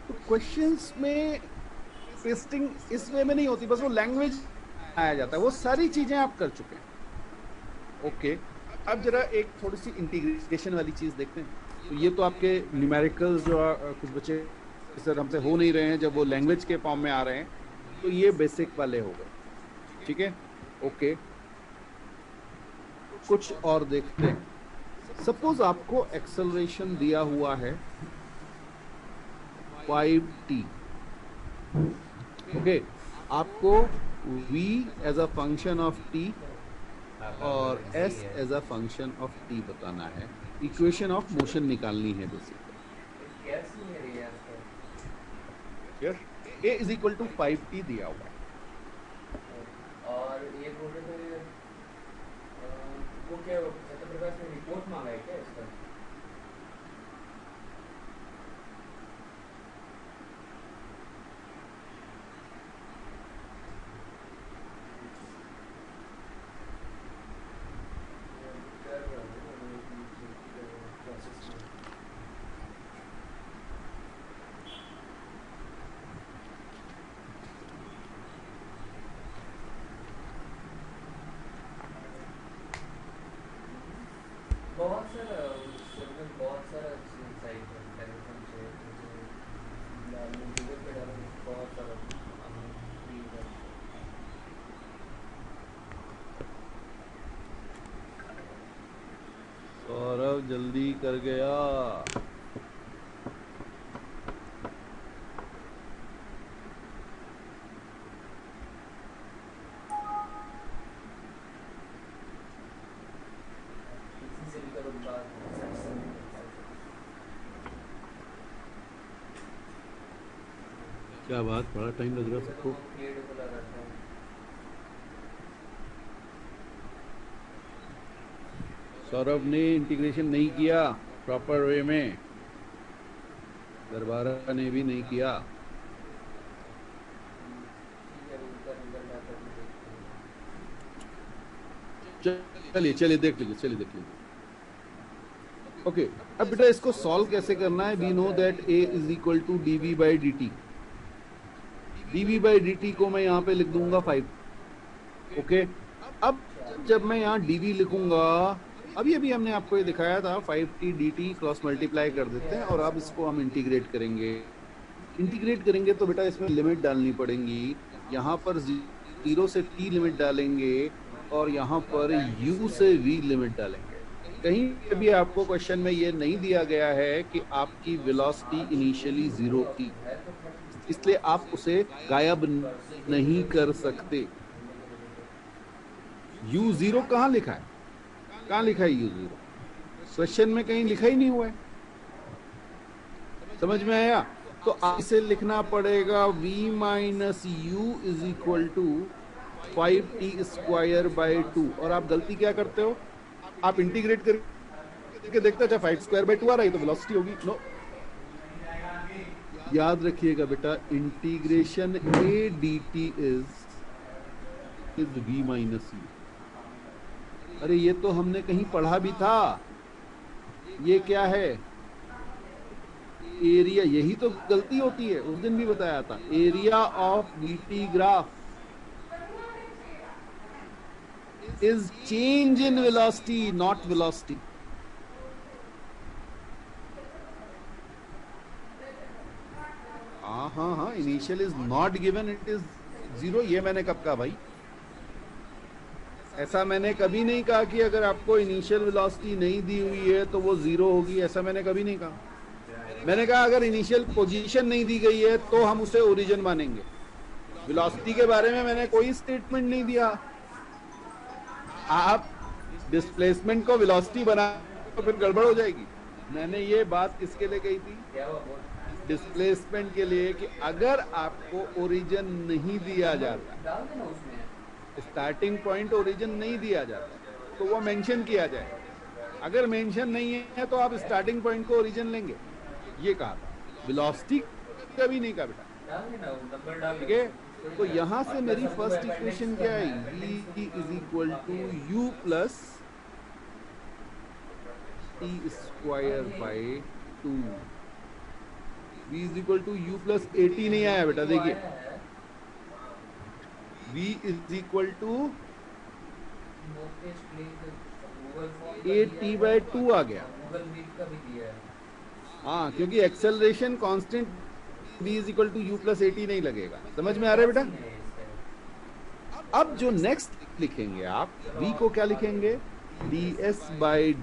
S1: तो क्वेश्चंस में ट्विस्टिंग इस वे में नहीं होती, बस वो लैंग्वेज आया जाता है, वो सारी चीजें आप कर चुके हैं। ओके, अब जरा एक थोड़ी सी इंटीग्रेशन वाली चीज देखते हैं। तो ये तो आपके न्यूमेरिकल्स जो कुछ बच्चे सर हमसे हो नहीं रहे हैं, जब वो लैंग्वेज के फॉर्म में आ रहे हैं, तो ये बेसिक वाले हो गए। ठीक है, ओके, कुछ और देखते हैं। सपोज आपको एक्सेलरेशन दिया हुआ है 5t। ओके, आपको v as a function of t और s as a function of t बताना है। इक्वेशन ऑफ मोशन निकालनी है basically. a is equal to 5t दिया हुआ है।
S2: और ये बोल रहे थे वो क्या सत्यप्रकाश ने रिपोर्ट मांगा है क्या इसका। बहुत सारा साइट है, टेलीफोन से गूगल पे डालो बहुत सारा free है।
S1: सौरभ जल्दी कर गया।
S2: इसी से भी करो बात
S1: क्या बात, बड़ा टाइम लग रहा है सबको।
S2: क्रिएट खुला रहता है।
S1: सौरभ ने इंटीग्रेशन नहीं किया प्रॉपर वे में, दरबारा ने भी नहीं किया।
S2: ठीक है उनका रिजल्ट आता है तो देखते हैं।
S1: चलिए चलिए देख लीजिए, चलिए देख लीजिए। ओके, अब बेटा इसको सॉल्व कैसे करना है। We know that a is equal to dv by dt। dv by dt को मैं यहाँ पे लिख दूंगा 5। ओके, अब जब मैं यहाँ dv लिखूंगा, अभी अभी हमने आपको ये दिखाया था 5t dt क्रॉस मल्टीप्लाई कर देते हैं और अब इसको हम इंटीग्रेट करेंगे। इंटीग्रेट करेंगे तो बेटा इसमें लिमिट डालनी पड़ेंगी। यहाँ पर 0 से t लिमिट डालेंगे और यहाँ पर u से v लिमिट डालेंगे। कहीं भी आपको क्वेश्चन में ये नहीं दिया गया है कि आपकी वेलोसिटी इनिशियली 0 थी, इसलिए आप उसे गायब नहीं कर सकते। u0 कहाँ लिखा है, कहाँ लिखा है u0? क्वेश्चन में कहीं लिखा ही नहीं हुआ है। समझ में आया? तो आप इसे लिखना पड़ेगा v minus you is equal to 5t square by 2। और आप गलती क्या करते हो, आप इंटीग्रेट करके देखते हो 5 स्क्वायर बाई 2 आ रहा है तो वेलोसिटी होगी। नो, याद रखिएगा बेटा, integration a dt is v minus you. अरे ये तो हमने कहीं पढ़ा भी था। ये क्या है, एरिया। यही तो गलती होती है, उस दिन भी बताया था। Area of dt graph is change in velocity, not velocity. हाँ, initial is not given, it is 0। ये मैंने कब कहा भाई? ऐसा मैंने कभी नहीं कहा कि अगर आपको इनिशियल वेलोसिटी नहीं दी हुई है तो वो 0 होगी। ऐसा मैंने कभी नहीं कहा। मैंने कहा अगर इनिशियल पोजीशन नहीं दी गई है तो हम उसे ओरिजिन मानेंगे। वेलोसिटी के बारे में मैंने कोई स्टेटमेंट नहीं दिया। आप डिस्प्लेसमेंट को वेलोसिटी बना तो फिर गड़बड़ हो जाएगी। मैंने ये बात किसके लिए कही थी?
S2: क्या हुआ बोल
S1: डिस्प्लेसमेंट के लिए, कि अगर आपको ओरिजिन नहीं दिया जाता,
S2: डाल देना उसमें।
S1: स्टार्टिंग पॉइंट ओरिजिन नहीं दिया जाता, तो वो मेंशन किया जाए। अगर मेंशन नहीं है तो आप स्टार्टिंग पॉइंट को ओरिजिन लेंगे। ये कहा था, वेलोसिटी कभी नहीं कहा बेटा।
S2: डाल देना वो नंबर डाल
S1: ठीक है, तो यहाँ से मेरी फर्स्ट इक्वेशन क्या है? v is equal to you plus t square by 2। v is equal to you plus 80 नहीं आया बेटा, देखिए v is equal to 80 by 2 आ गया।
S2: गूगल मीट का भी दिया है।
S1: हाँ, क्योंकि acceleration constant v is equal to you plus 80 नहीं लगेगा। समझ में आ रहा है बेटा? अब जो नेक्स्ट लिखेंगे आप, v को क्या लिखेंगे? ds by,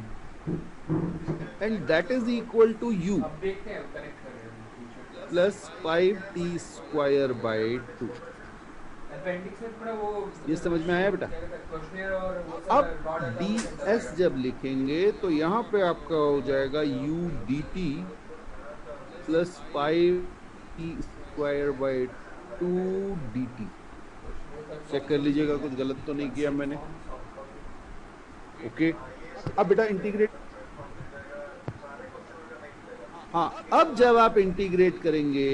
S1: and that is equal to u
S2: अब देखते हैं कनेक्ट कर रहे हैं
S1: plus 5t square by 2।
S2: Appendix में थोड़ा वो
S1: ये समझ में आया बेटा?
S2: क्वेश्चनियर और वो सब
S1: अब
S2: ड्रॉ डाटा
S1: ds जब लिखेंगे तो यहाँ पे आपका हो जाएगा u dt plus 5t square by 2 dt। Check कर लीजिएगा कुछ गलत तो नहीं किया मैंने। ओके, अब बेटा इंटीग्रेट। हाँ, अब जब आप इंटीग्रेट करेंगे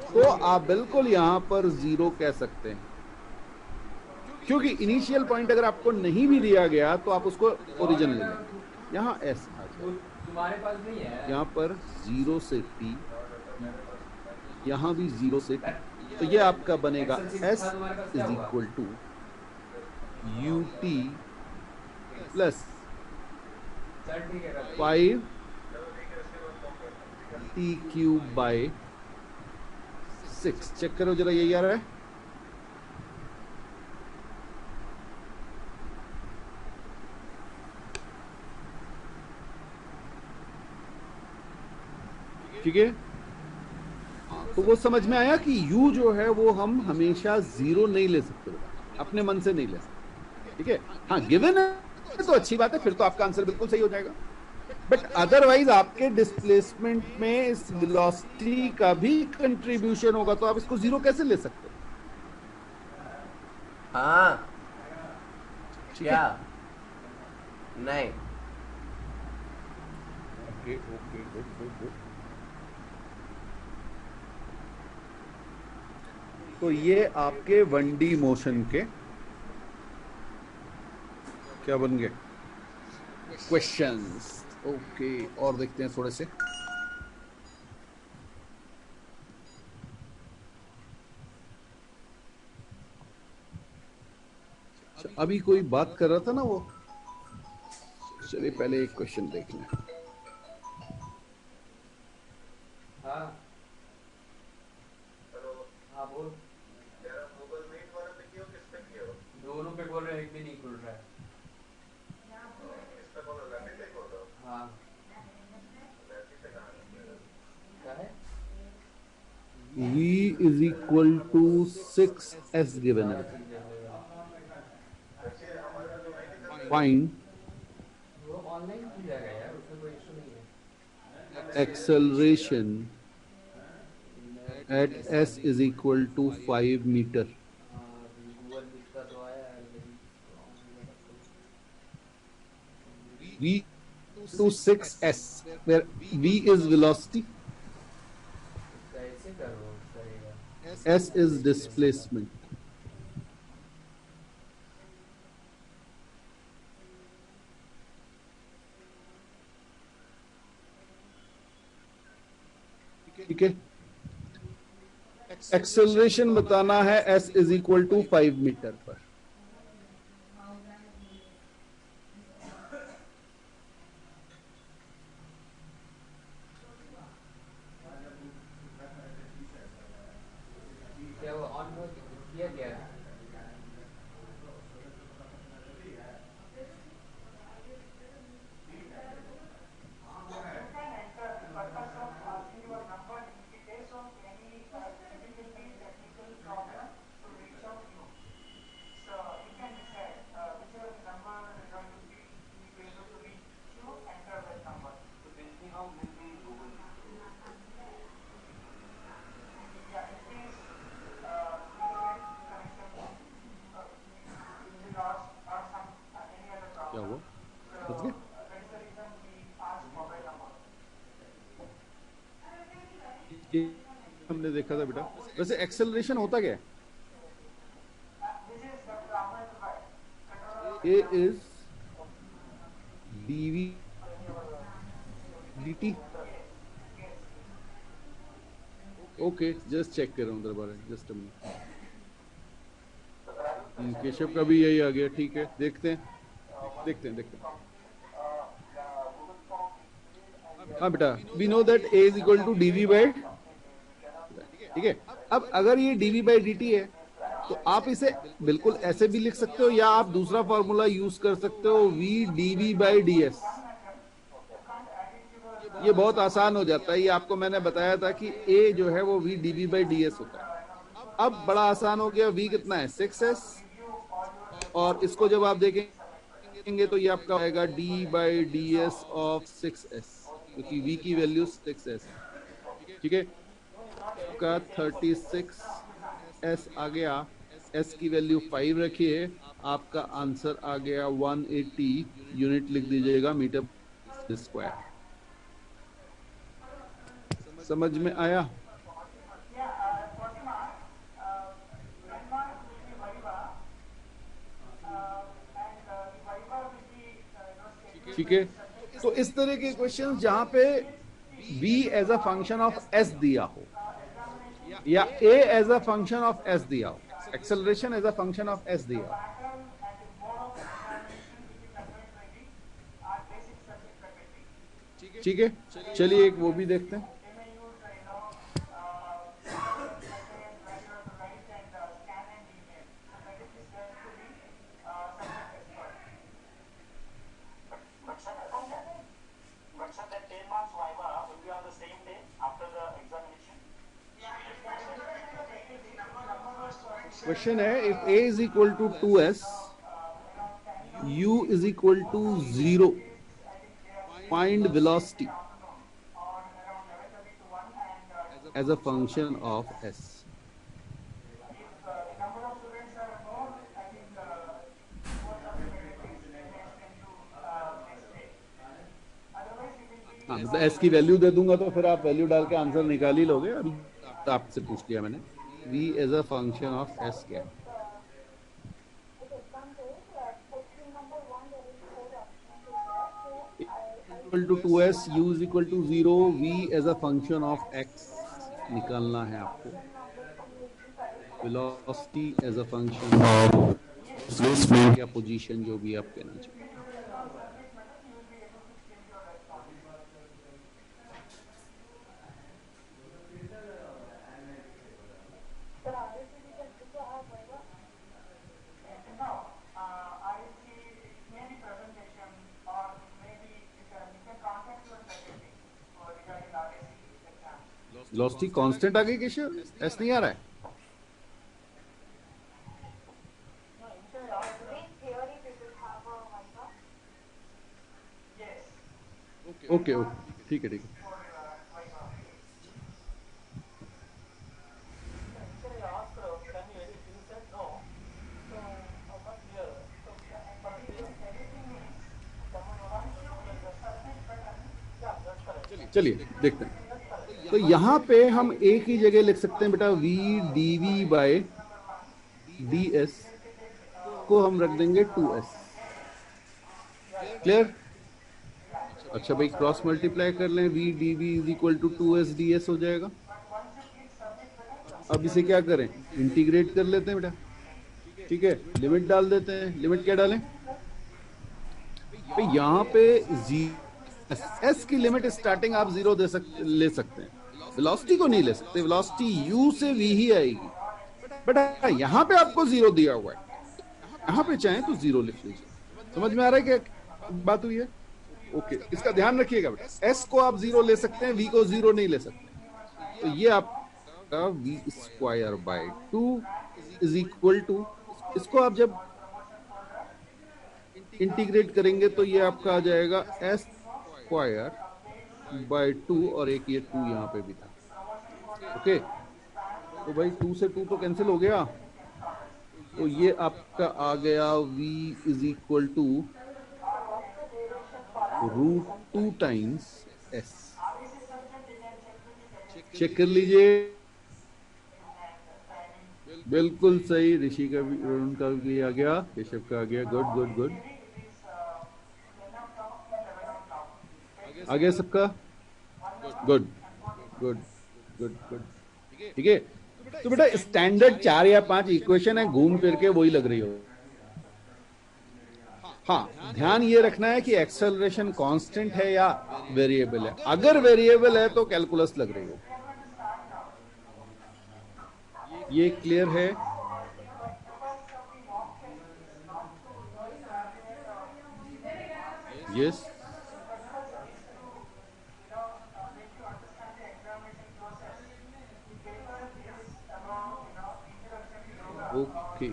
S1: तो आप बिल्कुल यहां पर 0 कह सकते हैं, क्योंकि इनिशियल पॉइंट अगर आपको नहीं भी दिया गया तो आप उसको ओरिजिन ले लेंगे। यहाँ s आ जाए,
S2: तुम्हारे पास नहीं है।
S1: यहाँ पर 0 से t, यहाँ भी 0 से t, तो ये आपका बनेगा s is equal to ut plus
S2: चल ठीक है
S1: 5 t क्यूब बाई 6 चेक करो जरा, यही आ रहा है। ठीक है, तो वो समझ में आया कि u जो है वो हम हमेशा 0 नहीं ले सकते, अपने मन से नहीं ले सकते। ठीक है, हाँ गिवन है तो अच्छी बात है, फिर तो आपका आंसर बिल्कुल सही हो जाएगा। बट अदरवाइज आपके डिस्प्लेसमेंट में इस वेलोसिटी का भी कंट्रीब्यूशन होगा, तो आप इसको 0 कैसे ले सकते हो?
S4: हाँ क्या नहीं।
S1: Okay okay, good good good. तो ये आपके 1D मोशन के क्या बन गए? क्वेश्चंस। ओके, और देखते हैं थोड़े से। अभी कोई बात कर रहा था ना वो, चलिए पहले एक क्वेश्चन देख लें।
S2: हाँ हाँ बोल। दोनों पे बोल रहे हैं, एक भी नहीं खुल रहा है। हाँ क्या है?
S1: v is equal to 6s given है। Find
S2: वो ऑनलाइन खुल जाएगा यार, उसमें कोई इशू नहीं है।
S1: acceleration at s is equal to 5 meter।
S2: हाँ गूगल मीट का तो आया है लेकिन
S1: v to 6s where v is velocity,
S2: कैसे करो करेगा?
S1: s is displacement। ठीक है, एक्सेलरेशन बताना है s is equal to 5 metre पर।
S2: क्या वो ऑन किया गया है?
S1: क्या हुआ, समझ गए? ये हमने देखा था बेटा। वैसे एक्सेलरेशन होता क्या है? A is dv dt। Okay, just check कर रहा हूँ दरबार, जस्ट केशव का भी यही आ गया। ठीक है, देखते हैं देखते हैं देखते हैं। हाँ बेटा, we know that a is equal to dv by, ठीक है। अब अगर ये dv बाई dt है तो आप इसे बिल्कुल ऐसे भी लिख सकते हो, या आप दूसरा फॉर्मूला यूज कर सकते हो v dv बाई ds। ये बहुत आसान हो जाता है, ये आपको मैंने बताया था कि a जो है वो v dv बाई ds होता है। अब बड़ा आसान हो गया, v कितना है 6s, और इसको जब आप देखेंगे तो ये आपका आएगा d by ds of 6s, क्योंकि v की वैल्यू 6s है। ठीक है, का 36s आ गया, s की वैल्यू 5 रखिए, आपका आंसर आ गया 180 यूनिट, लिख दीजिएगा मीटर स्क्वायर। समझ में आया? ठीक है, तो इस तरह के क्वेश्चन जहां पे v as a function of s दिया हो, या a as a function of s दिया हो, acceleration as a function of s दिया हो। ठीक है, चलिए एक वो भी देखते हैं। क्वेश्चन है if a is equal to 2s, u is equal to 0, find velocity as a function of s। हाँ, मतलब s की वैल्यू दे दूंगा तो फिर आप वैल्यू डाल के आंसर निकाल ही लोगे। अभी आपसे पूछ लिया मैंने v as a function of s क्या है। Equal to 2s, u is equal to 0, v as a function of x निकालना है आपको। Velocity as a function of या पोजीशन, जो भी आप कहना चाहिए। वेलोसिटी कांस्टेंट आ गई केशव, एस नहीं आ रहा है। ओके ओके, ठीक है ठीक है। चलिए देखते हैं। तो यहां पे हम एक ही जगह लिख सकते हैं बेटा, v dv बाय ds को हम रख देंगे 2s। क्लियर? अच्छा भाई, क्रॉस मल्टीप्लाई कर लें, v dv is equal to 2s ds हो जाएगा। अब इसे क्या करें, इंटीग्रेट कर लेते हैं बेटा। ठीक है, लिमिट डाल देते हैं। लिमिट क्या डालें भाई? यहां पे s की लिमिट स्टार्टिंग आप 0 ले सकते हैं, वेलोसिटी को नहीं ले सकते। वेलोसिटी u से v ही आएगी, बट यहां पे आपको 0 दिया हुआ है, यहां पे चाहें तो 0 लिख लीजिए। समझ में आ रहा है क्या बात हुई है? ओके, इसका ध्यान रखिएगा बेटा, s को आप 0 ले सकते हैं, v को 0 नहीं ले सकते। तो ये आपका v square by 2 is equal to, इसको आप जब इंटीग्रेट करेंगे तो ये आपका आ जाएगा s स्क्वायर बाय 2, और एक ये 2 यहाँ पे भी था। ओके, तो भाई 2 से 2 तो कैंसिल हो गया, तो ये आपका आ गया v is equal to √2 times s। Check कर लीजिए, बिल्कुल सही। ऋषि का भी, उनका भी आ गया, केशव का आ गया। गुड गुड गुड, आ गया सबका। गुड गुड गुड गुड, ठीक है। तो बेटा स्टैंडर्ड 4 या 5 इक्वेशन है, घूम फिर के वही लग रही हो। हाँ, ध्यान ये रखना है कि एक्सेलरेशन कांस्टेंट है या वेरिएबल है। अगर वेरिएबल है तो कैलकुलस लग रही हो। ये क्लियर है? Yes, okay.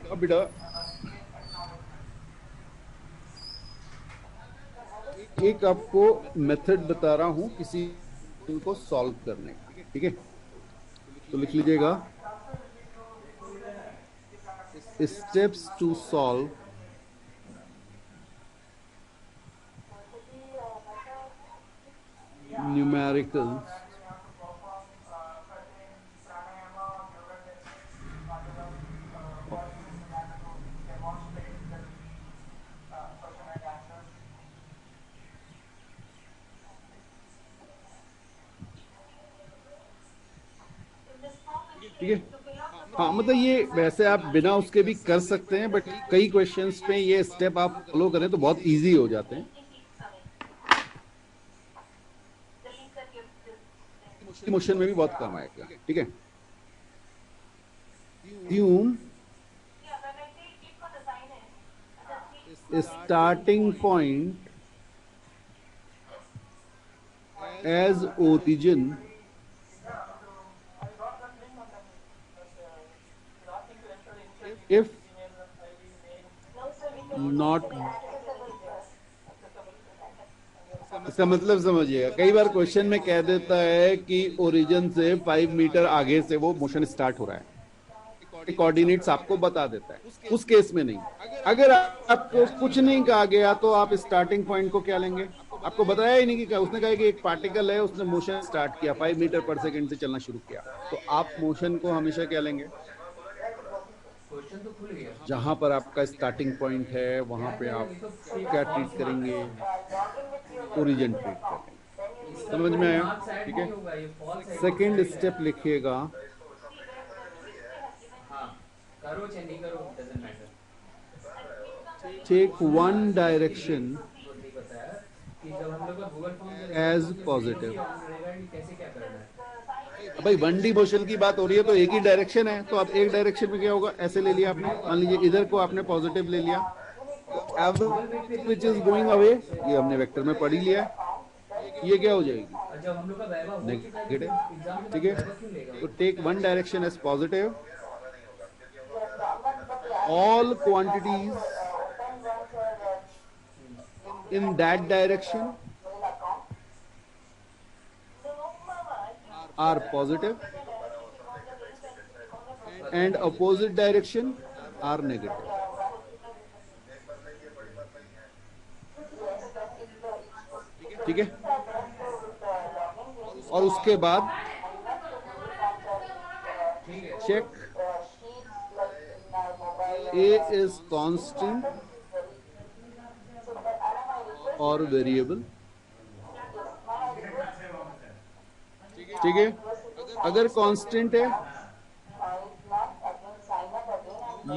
S1: अब बेटा एक आपको मेथड बता रहा हूं किसी को सॉल्व करने की, ठीक है? तो लिख लीजिएगा, स्टेप्स टू सॉल्व न्यूमेरिकल्स ठीक है। हाँ, मतलब ये वैसे आप बिना उसके भी कर सकते हैं, बट कई क्वेश्चंस पे ये स्टेप आप फॉलो करें तो बहुत इजी हो जाते हैं। मोशन में भी बहुत कम आएगा, ठीक है। assume starting point as origin if not, इसका मतलब समझिएगा, कई बार क्वेश्चन में कह देता है कि ओरिजिन से 5 मीटर आगे से वो मोशन स्टार्ट हो रहा है, कोऑर्डिनेट्स आपको बता देता है। उस केस में नहीं, अगर आपको कुछ नहीं कहा गया तो आप स्टार्टिंग पॉइंट को क्या लेंगे, आपको बताया ही नहीं कि क्या, उसने कहा कि एक पार्टिकल है, उसने मोशन स्टार्ट किया 5 मीटर पर सेकंड से चलना शुरू किया, तो आप मोशन को हमेशा क्या लेंगे,
S2: क्वेश्चन तो खुल गया।
S1: जहां पर आपका स्टार्टिंग पॉइंट है वहां पे आप क्या ट्रीट करेंगे, ओरिजिन ट्रीट करेंगे। समझ में आया, ठीक है। सेकेंड स्टेप लिखिएगा,
S2: हाँ, करो चाहे नहीं करो doesn't matter.
S1: Take one direction
S2: बताया कि जब हम लोग का गूगल फॉर्म
S1: एज पॉजिटिव।
S2: कैसे क्या करना है।
S1: भाई 1D मोशन की बात हो रही है तो एक ही डायरेक्शन है, तो आप एक डायरेक्शन में क्या होगा, ऐसे ले लिया आपने, मान लीजिए इधर को आपने पॉजिटिव ले लिया, विच इज गोइंग अवे, ये हमने वेक्टर में पढ़ ही लिया है, ये क्या हो जाएगी,
S2: जब हम लोग का वैवा हो चुका है
S1: नेगेटिव,
S2: एग्जाम में
S1: ठीक है।
S2: क्यों लेगा।
S1: तो take one direction as positive, all quantities in that direction are positive and opposite direction are negative, ठीक है। और उसके बाद check A is constant or variable, ठीक है। अगर कांस्टेंट है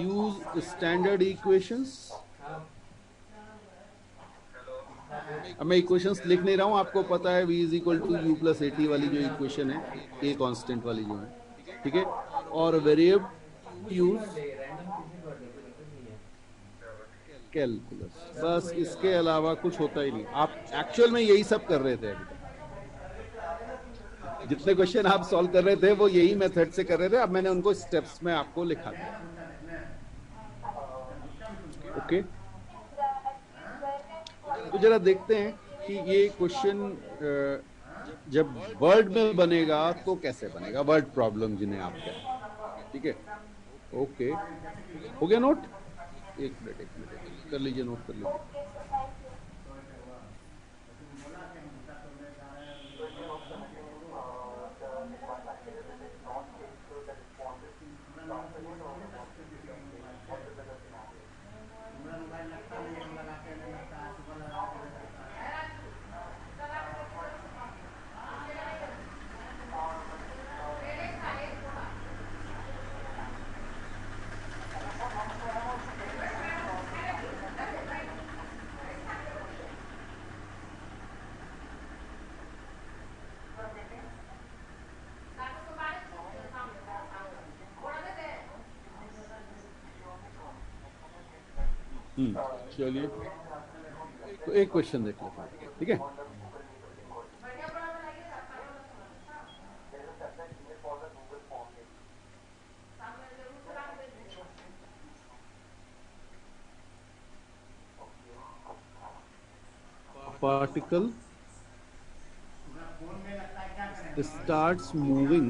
S1: यूज स्टैंडर्ड इक्वेशंस। अब मैं इक्वेशंस लिख नहीं रहा हूं, आपको पता है v is equal to you plus a t वाली जो इक्वेशन है, a कांस्टेंट वाली जो है, ठीक है। और वेरिएबल यूज कैलकुलस, बस इसके अलावा कुछ होता ही नहीं। आप एक्चुअल में यही सब कर रहे थे, जितने क्वेश्चन आप सॉल्व कर रहे थे वो यही मेथड से कर रहे थे, अब मैंने उनको स्टेप्स में आपको लिखा दिया, ओके। तो जरा देखते हैं कि ये क्वेश्चन जब वर्ड में बनेगा तो कैसे बनेगा, वर्ड प्रॉब्लम जिन्हें आप कहते हैं, ठीक है। ओके, हो गया नोट, एक मिनट कर लीजिए, नोट कर लीजिए। चलिए, तो एक क्वेश्चन देख लेते हैं, ठीक है। Particle starts moving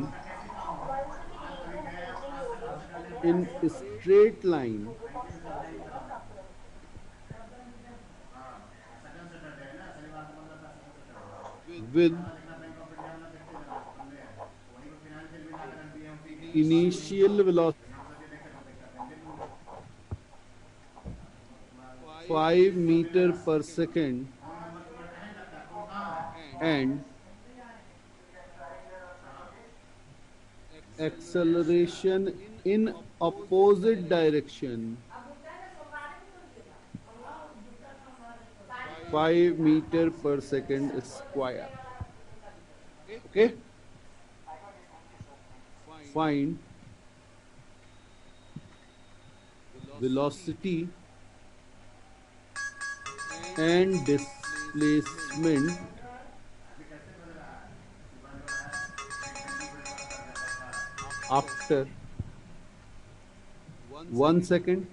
S1: in a straight line with initial velocity 5 meter per second and acceleration in opposite direction 5 meter per second square, okay। find velocity and displacement after 1 second,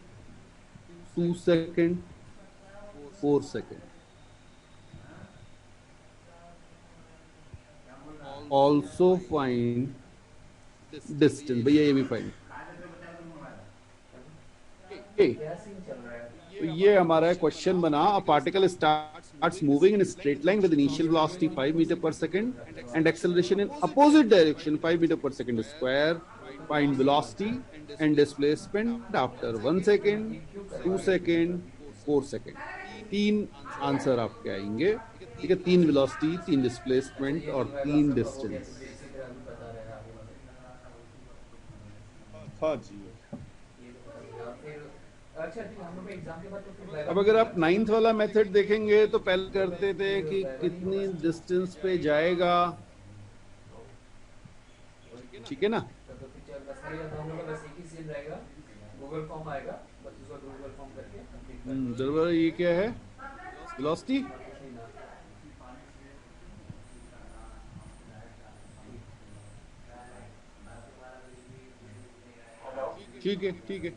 S1: 2 second, 4 second. Also find distance. भैया ये भी फाइंड।
S2: क्या सीन चल रहा है?
S1: तो ये हमारा क्वेश्चन बना, a particle starts moving in a straight line with initial velocity 5 meter per second and acceleration in opposite direction 5 meter per second square. Find velocity and displacement after 1 second, 2 second, 4 second. 3 answer आपके आएंगे, ठीक है। 3 वेलोसिटी, 3 डिस्प्लेसमेंट और 3 डिस्टेंस। हाँ जी।
S2: अच्छा ठीक, हम लोग एग्जाम के बाद तो फिर
S1: अब अगर आप 9th वाला मेथड देखेंगे तो पहले करते थे कि कितनी डिस्टेंस पे जाएगा, ठीक है ना।
S2: तो पिक्चर बस नहीं रहता, हम लोग का बस एक ही सीन रहेगा, गूगल फॉर्म आएगा, बस उसको गूगल फॉर्म करके कंप्लीट कर देंगे।
S1: दरबार ये क्या है, वेलोसिटी। ठीक है, ठीक है।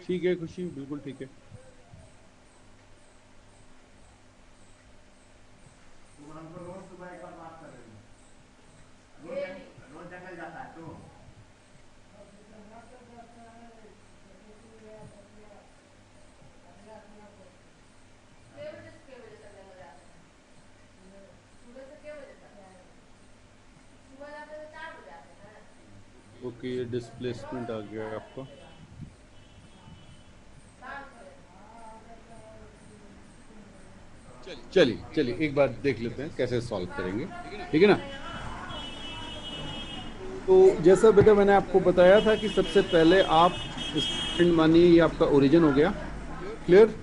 S1: ठीक है खुशी, बिल्कुल ठीक है। ओके, ये डिस्प्लेसमेंट आ गया आपका। चलिए चलिए एक बार देख लेते हैं कैसे सॉल्व करेंगे, ठीक है ना। तो जैसा बेटा मैंने आपको बताया था कि सबसे पहले आप स्टूडेंट मानिए ये आपका ओरिजिन हो गया, क्लियर।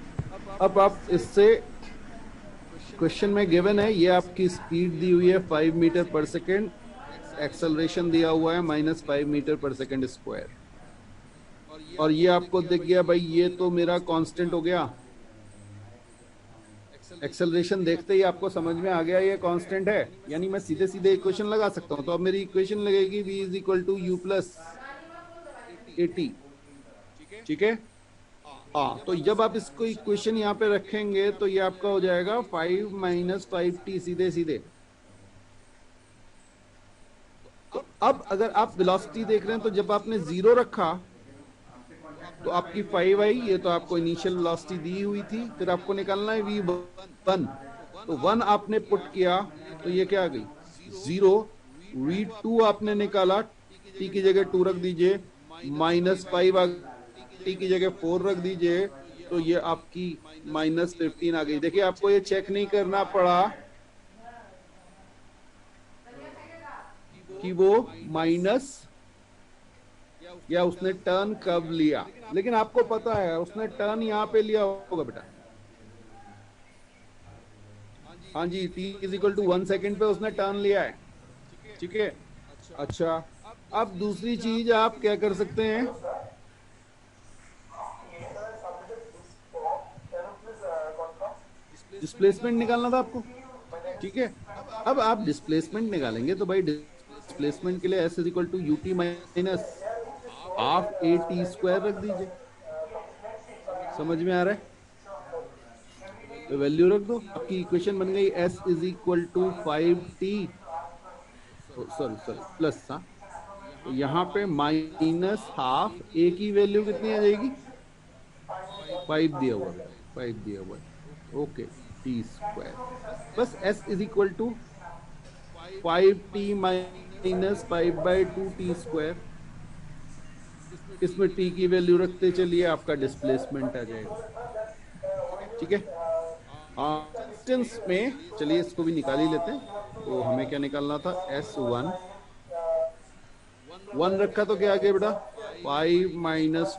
S1: अब आप इससे क्वेश्चन में गिवन है, ये आपकी स्पीड दी हुई है 5 मीटर पर सेकेंड, एक्सेलरेशन दिया हुआ है -5 मीटर पर सेकेंड स्क्वायर, और ये आपको दिख गया भाई ये तो मेरा कांस्टेंट हो गया। एक्सेलरेशन देखते ही आपको समझ में आ गया ये कांस्टेंट है, यानी मैं सीधे सीधे इक्वेशन लगा सकता हूं। तो अब मेरी इक्वेशन लगेगी v is equal to you plus AT, ठीक है। हाँ, तो जब आप इसको इक्वेशन यहाँ पे रखेंगे तो ये आपका हो जाएगा 5 - 5t सीधे सीधे। तो अब अगर आप वेलोसिटी देख रहे हैं तो जब आपने 0 रखा तो आपकी 5 आई, ये तो आपको इनिशियल वेलोसिटी दी हुई थी, फिर आपको निकालना है v1, तो 1 आपने पुट किया तो ये क्या आ गई 0। v2 आपने निकाला, t की जगह 2 रख दीजिए, -5 आ, t की जगह 4 रख दीजिए, तो ये आपकी -15 आ गई। देखिए आपको ये चेक नहीं करना पड़ा कि वो माइनस या उसने टर्न कब लिया, लेकिन आपको पता है उसने टर्न यहाँ पे लिया होगा बेटा। हाँ जी, t = 1 सेकेंड पे उसने टर्न लिया है, ठीक है। अच्छा, अब दूसरी चीज आप क्या कर सकते हैं, डिस्प्लेसमेंट निकालना था आपको, ठीक है। अब आप डिस्प्लेसमेंट निकालेंगे तो भाई डिस्प्लेसमेंट के लिए s = ut - ½ AT² रख दीजिए। समझ में आ रहा है? वैल्यू रख दो, आपकी इक्वेशन बन गई s is equal to 5t, sorry sorry plus था, तो यहाँ पे माइनस हाफ, a की वैल्यू कितनी आ जाएगी, 5 दिया हुआ है, 5 दिया हुआ है, ओके, टी स्क्वायर, बस s is equal to 5t minus 5/2 t square, इसमें t की वैल्यू रखते चलिए, आपका डिस्प्लेसमेंट आ जाएगा, ठीक है। डिस्टेंस में चलिए इसको भी निकाल ही लेते हैं, तो हमें क्या निकालना था, s1 1 रखा तो क्या आ गया बेटा, 5 minus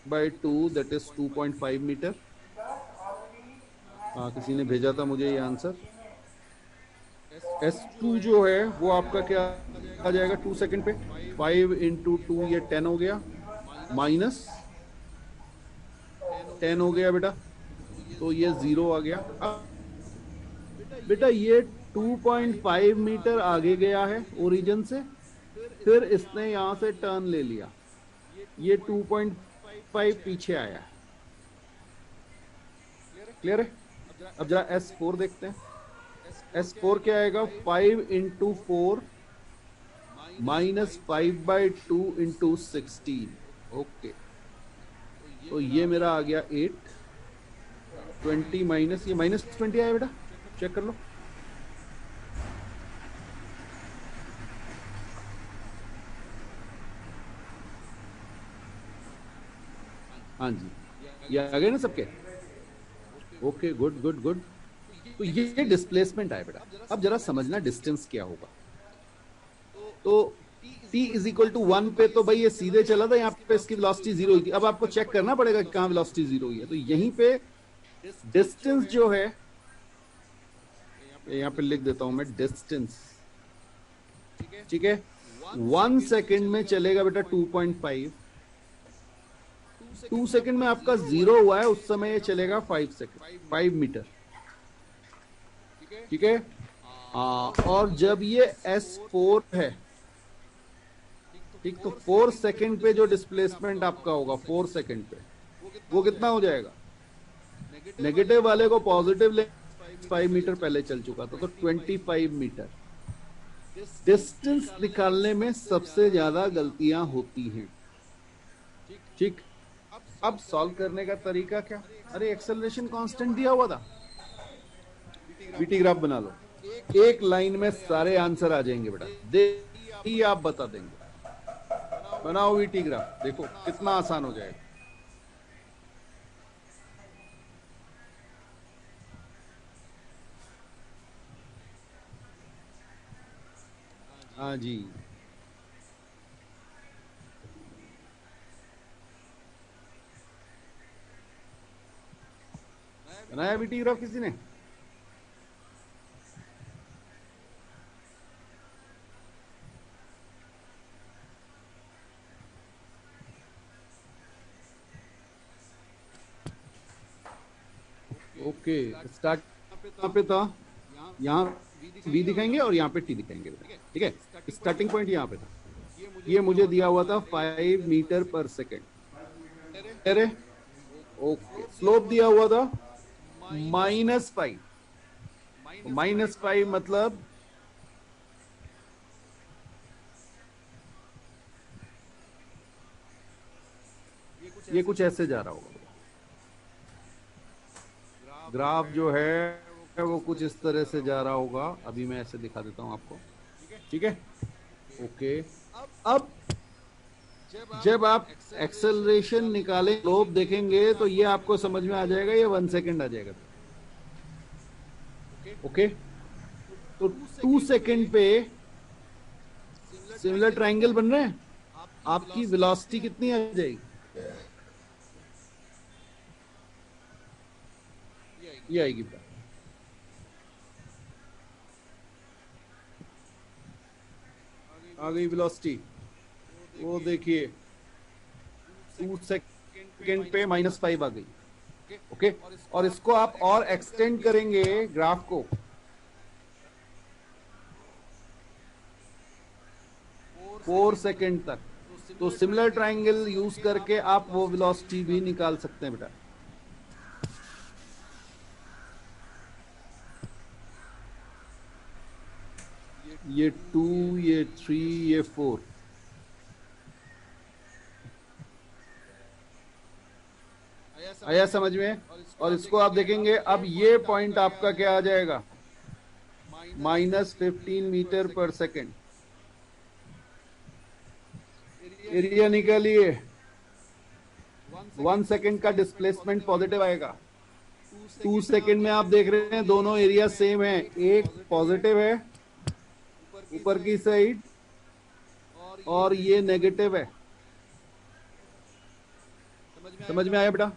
S1: by 2 that is 2.5 metre. हाँ, किसी ने भेजा था मुझे ये आंसर। S2 जो है वो आपका क्या आ जाएगा 2 सेकंड पे, 5 इंटू 2 ये 10 हो गया, माइनस 10 हो गया बेटा, तो ये 0 आ गया। अब बेटा ये 2.5 मीटर आगे गया है ओरिजिन से, फिर इसने यहां से टर्न ले लिया, ये 2.5 पीछे आया है, क्लियर है। अब जरा S4 देखते हैं, S4 क्या आएगा, 5 इंटू 4 माइनस 5/2 इंटू 16, ओके, तो ये मेरा आ गया 8, 20 माइनस, ये माइनस 20 आया बेटा, चेक कर लो, हाँ जी, ये आ गए ना सबके, ओके, गुड गुड गुड। तो ये डिस्प्लेसमेंट आया बेटा। अब जरा समझना डिस्टेंस क्या होगा, तो t इज इक्वल टू 1 पे तो भाई ये सीधे चला था, यहाँ पे इसकी वेलोसिटी 0 हुई थी, अब आपको चेक करना पड़ेगा कि कहाँ वेलोसिटी 0 हुई है, तो यहीं पे डिस्टेंस जो है, यहाँ पे लिख देता हूं मैं डिस्टेंस, ठीक है, 1 सेकेंड में चलेगा बेटा 2.5, 2 सेकेंड में आपका 0 हुआ है, उस समय ये चलेगा 5 सेकेंड, 5 मीटर, ठीक है। और जब ये S4 है, ठीक, तो 4 सेकेंड पे जो डिस्प्लेसमेंट आपका होगा 4 सेकेंड पे, वो कितना हो जाएगा, नेगेटिव वाले को पॉजिटिव ले 5 मीटर पहले चल चुका था, तो 25 मीटर। डिस्टेंस निकालने में सबसे ज्यादा गलतियां होती हैं, ठीक। अब सॉल्व करने का तरीका क्या, अरे एक्सेलरेशन कांस्टेंट दिया हुआ था, वीटी ग्राफ बना लो, एक लाइन में सारे आंसर आ जाएंगे बेटा, दे आप बता देंगे, बनाओ वीटी ग्राफ, देखो कितना आसान हो जाएगा। हाँ जी, बनाया वीटी ग्राफ किसी ने, ओके, स्टार्ट पे था, यहाँ v दिखाएंगे और यहाँ पे t दिखाएंगे, ठीक है। स्टार्टिंग पॉइंट यहाँ पे था, ये मुझे दिया हुआ था 5 मीटर पर सेकेंड, अरे ओके, स्लोप दिया हुआ था -5, -5 मतलब ये कुछ ऐसे जा रहा होगा, ग्राफ जो है वो कुछ इस तरह से जा रहा होगा, अभी मैं ऐसे दिखा देता हूं आपको, ठीक है, ओके। अब जब आप एक्सेलरेशन निकालें, स्लोप देखेंगे, तो ये आपको समझ में आ जाएगा, ये 1 सेकेंड आ जाएगा, ओके। तो 2 सेकेंड पे सिमिलर ट्रायंगल बन रहे हैं, आपकी वेलोसिटी कितनी आ जाएगी, ये आएगी, आ गई वेलोसिटी, वो देखिए 2 सेकेंड पे -5 आ गई, ओके। और इसको आप और एक्सटेंड करेंगे ग्राफ को, 4 सेकेंड तक, तो सिमिलर ट्रायंगल यूज करके आप वो वेलोसिटी भी निकाल सकते हैं बेटा, ये 2, ये 3, ये 4। आया समझ में? और इसको आप देखेंगे, अब ये पॉइंट आपका क्या आ जाएगा, -15 मीटर/सेकेंड। एरिया निकालिए। 1 सेकेंड का डिस्प्लेसमेंट पॉजिटिव आएगा। 2 सेकेंड में आप देख रहे हैं दोनों एरिया सेम है, एक पॉजिटिव है ऊपर की साइड और ये नेगेटिव है। समझ में आया बेटा?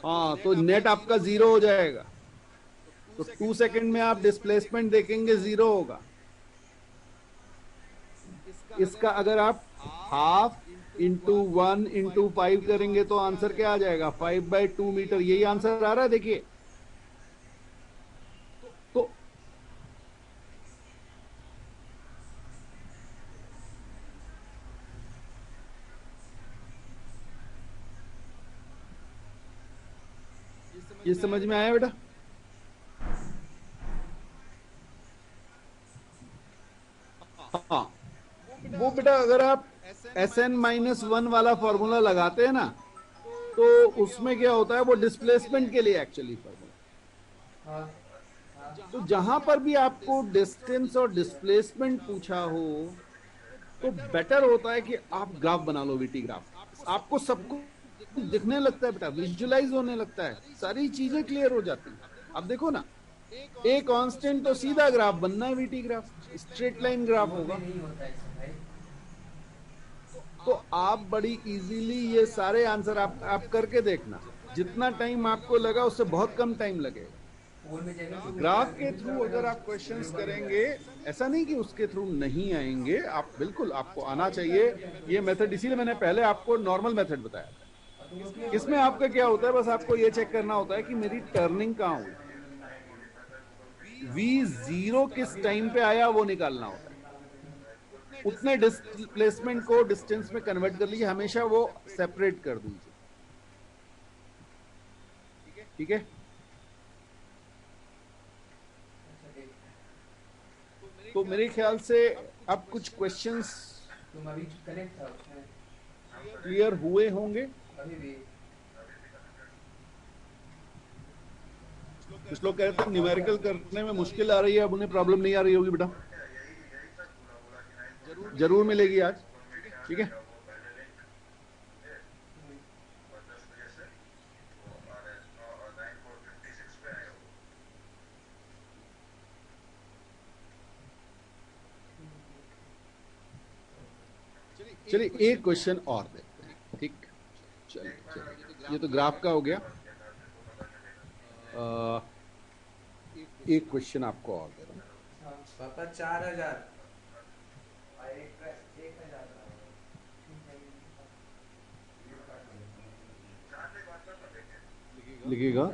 S1: हाँ, तो नेट आपका 0 हो जाएगा। तो 2 सेकेंड में आप डिस्प्लेसमेंट देखेंगे 0 होगा। इसका अगर आप हाफ इंटू 1 इंटू 5 करेंगे तो आंसर क्या आ जाएगा, 5/2 मीटर। यही आंसर आ रहा है, देखिए। तो ये समझ में आया बेटा? हाँ, वो बेटा अगर आप Sn-1 वाला फॉर्मूला लगाते हैं ना, तो उसमें क्या होता है, वो डिस्प्लेसमेंट के लिए एक्चुअली फॉर्मूला।
S2: हाँ हाँ
S1: तो जहां पर भी आपको डिस्टेंस और डिस्प्लेसमेंट पूछा हो, तो बेटर होता है कि आप ग्राफ बना लो, वीटी ग्राफ। आपको सब कुछ दिखने लगता है बेटा, विजुअलाइज होने लगता है, सारी चीजें क्लियर हो जाती हैं। अब देखो ना, ए कांस्टेंट तो सीधा ग्राफ बनना है, VT graph straight line graph
S2: वो भी
S1: होगा।
S2: नहीं होता है इसमें भाई।
S1: तो आप बड़ी इजीली ये सारे आंसर आप करके देखना। जितना टाइम आपको लगा उससे बहुत कम टाइम लगेगा।
S2: फोन में जाएगा तो
S1: ग्राफ के थ्रू अगर आप क्वेश्चंस करेंगे, ऐसा नहीं कि उसके थ्रू नहीं आएंगे, आप बिल्कुल आपको आना चाहिए ये मेथड। इसीलिए मैंने पहले आपको नॉर्मल मेथड बताया था। इसमें आपका क्या होता है, बस आपको ये चेक करना होता है कि मेरी टर्निंग कहां हुई, V0 किस टाइम पे आया वो निकालना होता है। उतने डिस्प्लेसमेंट को डिस्टेंस में कन्वर्ट कर लीजिए, हमेशा वो सेपरेट कर दीजिए। ठीक है? तो मेरे ख्याल से अब कुछ क्वेश्चंस
S2: तुम अभी कनेक्ट था उसमें
S1: क्लियर हुए होंगे।
S2: अभी भी।
S1: कुछ लोग कहते हैं न्यूमेरिकल करने में मुश्किल आ रही है, अब उन्हें प्रॉब्लम नहीं आ रही होगी बेटा। जरूर मिलेगी आज। ठीक है? चलिए एक क्वेश्चन और देखते हैं। ठीक, चलिए ये तो ग्राफ का हो गया। एक क्वेश्चन आपको और दे रहा हूं।
S4: पापा 4000।
S1: लिखिएगा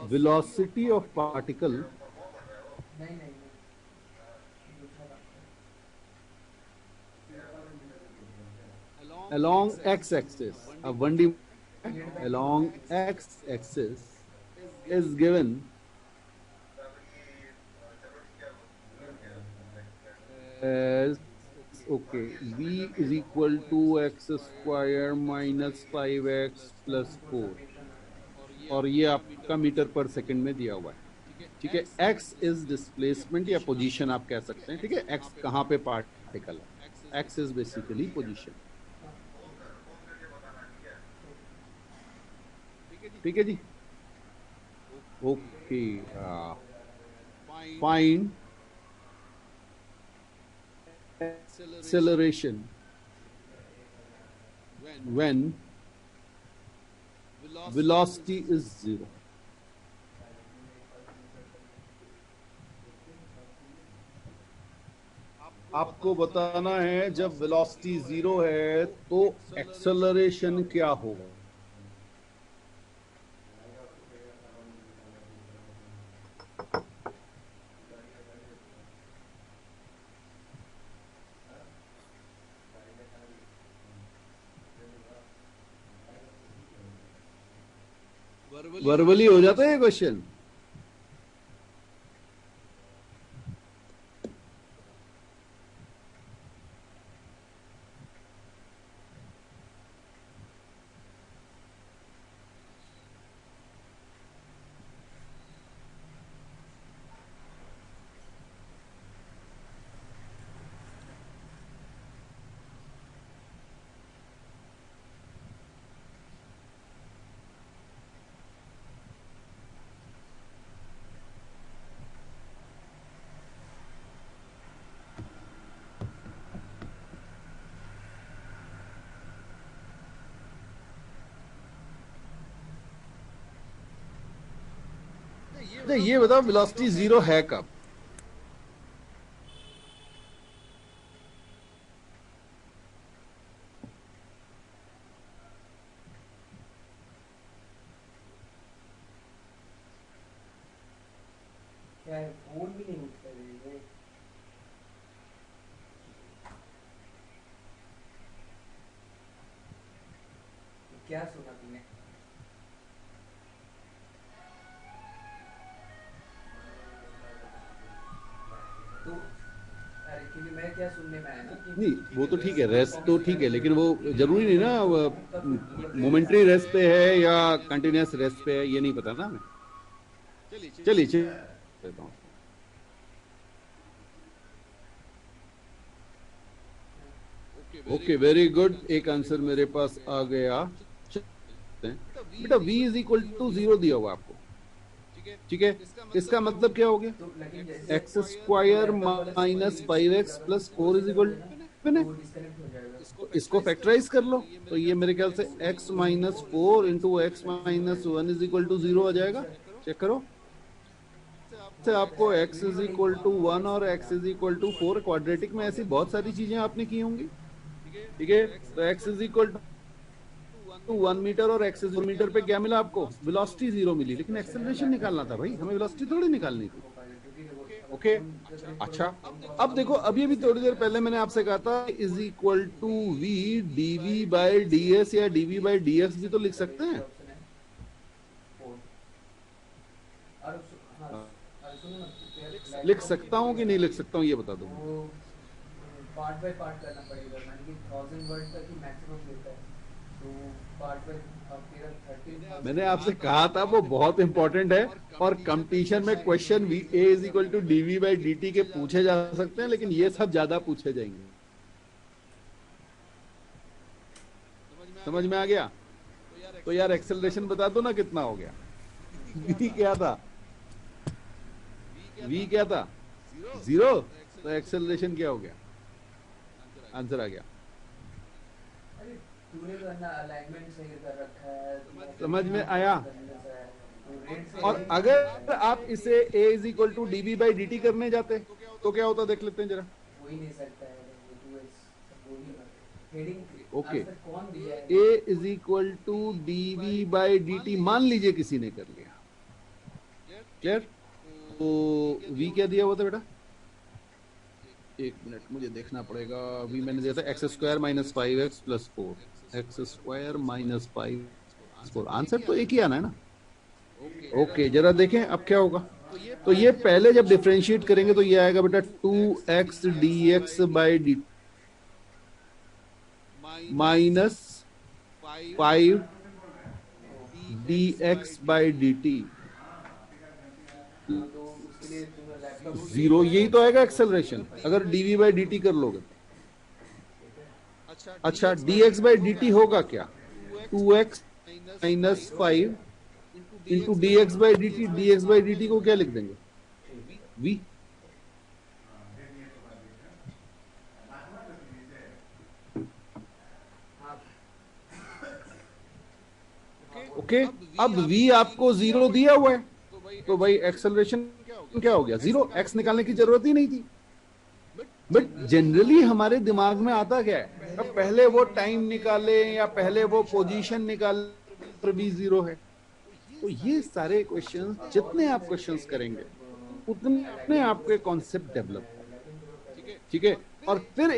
S1: वेलोसिटी ऑफ पार्टिकल
S2: नहीं नहीं
S1: along x-axis, a 1D along x-axis is given as, okay, v is equal to x square minus 5x plus 4, और ये आपका मीटर पर सेकंड में दिया हुआ है। ठीक है? x इज डिस्प्लेसमेंट या पोजीशन आप कह सकते हैं। ठीक है? x कहाँ पे पार्टिकल है, x इज बेसिकली पोजीशन। ठीक है जी? Okay, find acceleration when velocity is 0। आपको बताना है जब वेलोसिटी 0 है तो एक्सेलरेशन क्या होगा। वर्बली हो जाता है क्वेश्चन। अच्छा ये बताओ वेलोसिटी जीरो है कब?
S2: क्या है, फोन भी नहीं उठ रही है। क्या सुना तुमने? तो अरे क्योंकि मैं क्या सुनने में आया ना कि
S1: नहीं वो तो ठीक है, रेस्ट तो ठीक है, लेकिन वो जरूरी नहीं ना मोमेंट्री रेस्ट पे है या कंटिन्यूस रेस्ट पे है, ये नहीं पता ना हमें। चलिए देता हूँ। ओके वेरी गुड, एक आंसर मेरे पास आ गया। बेटा v इज इक्वल टू 0 दिया हुआ आपको, ठीक है? इसका मतलब क्या हो गया?
S2: तो लेकिन जैसे
S1: x square minus 5x plus 4 is equal to,
S2: वो डिस्कनेक्ट हो जाएगा।
S1: इसको फैक्टराइज कर लो, तो ये मेरे ख्याल से x minus 4 into x minus 1 is equal to 0 आ जाएगा। चेक करो, से आपको x इज इक्वल टू 1 और x is equal to 4, quadratic में ऐसी बहुत सारी चीजें आपने की होंगी, ठीक है? तो x is equal to 1 metre और x इज 1 मीटर पे क्या मिला आपको? वेलोसिटी 0 मिली, लेकिन एक्सेलरेशन निकालना था भाई, हमें वेलोसिटी थोड़ी निकालनी थी। ओके अच्छा, अब देखो, अभी अभी थोड़ी देर पहले मैंने आपसे कहा था is equal to v dv by ds या dv बाय dx भी तो लिख सकते हैं। लिख सकता हूँ कि नहीं लिख सकता हूँ ये बता दो।
S2: वो पार्ट बाय पार्ट करना पड़ेगा, यानी कि 1000 वर्ड तक ही मैक्सिमम देता है, तो पार्ट बाय अब तेरा 13
S1: मैंने आपसे कहा था वो बहुत इंपॉर्टेंट है, और कंपटीशन में question v a is equal to dv by dt के पूछे जा सकते हैं, लेकिन ये सब ज्यादा पूछे जाएंगे। समझ में आ गया? तो यार एक्सेलरेशन बता दो ना कितना हो गया? v क्या था? v क्या था? 0। तो एक्सेलरेशन क्या हो गया? आंसर आ गया।
S2: अरे तूने तो ना अलाइनमेंट सही कर रखा है,
S1: समझ में आया?
S2: तो रेट से
S1: और अगर आप इसे a is equal to dv by dt करने जाते तो क्या होता, देख लेते हैं जरा।
S2: हो ही नहीं सकता है, वो तो सब बोल ही मत। हेडिंग
S1: ओके,
S2: आज तक कौन दिया है?
S1: a is equal to dv by dt मान लीजिए किसी ने कर लिया, क्लियर? तो v क्या दिया हुआ था बेटा? एक मिनट मुझे देखना पड़ेगा। v मैंने दिया था x square minus 5x plus 4, x square minus 5 answer तो एक ही आना है ना। ओके जरा देखें अब क्या होगा। तो ये पहले जब डिफरेंशिएट करेंगे तो ये आएगा बेटा 2x dx by D minus 5 dx by dt,
S2: तो उसके लिए तुम्हें लैपटॉप
S1: 0। यही तो आएगा एक्सेलरेशन अगर dv बाई dt कर लोगे। अच्छा dx बाई dt होगा क्या? 2x minus 5 into dx by dt, dx by dt को क्या लिख देंगे? v। ओके अब v आपको 0 दिया हुआ है, तो भाई एक्सेलरेशन क्या हो गया? 0। x निकालने की जरूरत ही नहीं थी। बट जनरली हमारे दिमाग में आता क्या है, अब पहले वो टाइम निकाले या पहले वो पोजीशन निकाले, v 0 है। तो ये सारे क्वेश्चंस जितने आप क्वेश्चंस करेंगे उतने आपके कॉन्सेप्ट डेवलप, ठीक है? और फिर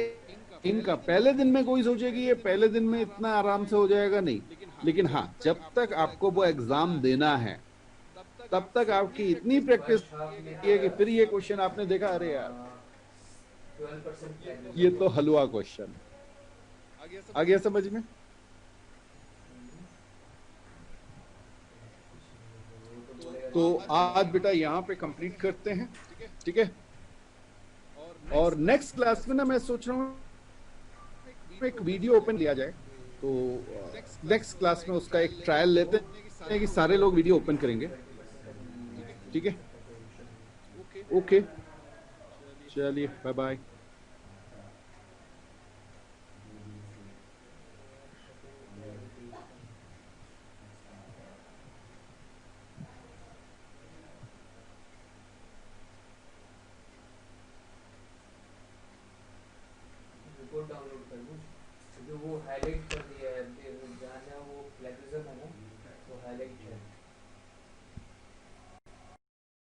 S1: इनका पहले दिन में कोई सोचेगी ये पहले दिन में इतना आराम से हो जाएगा, नहीं। लेकिन हाँ, जब तक आपको वो एग्जाम देना है तब तक आपकी इतनी प्रैक्टिस है कि फिर ये क्वेश्चन आपने देखा, अरे यार
S2: 12%
S1: ये तो हलवा क्वेश्चन। आ गया समझ में? तो आज बेटा यहाँ पे कंप्लीट करते हैं, ठीक है? और नेक्स्ट क्लास में ना मैं सोच रहा हूँ एक वीडियो ओपन किया जाए, तो नेक्स्ट क्लास में उसका एक ट्रायल लेते हैं कि सारे लोग वीडियो ओपन करेंगे, ठीक है? ओके चलिए बाय बाय।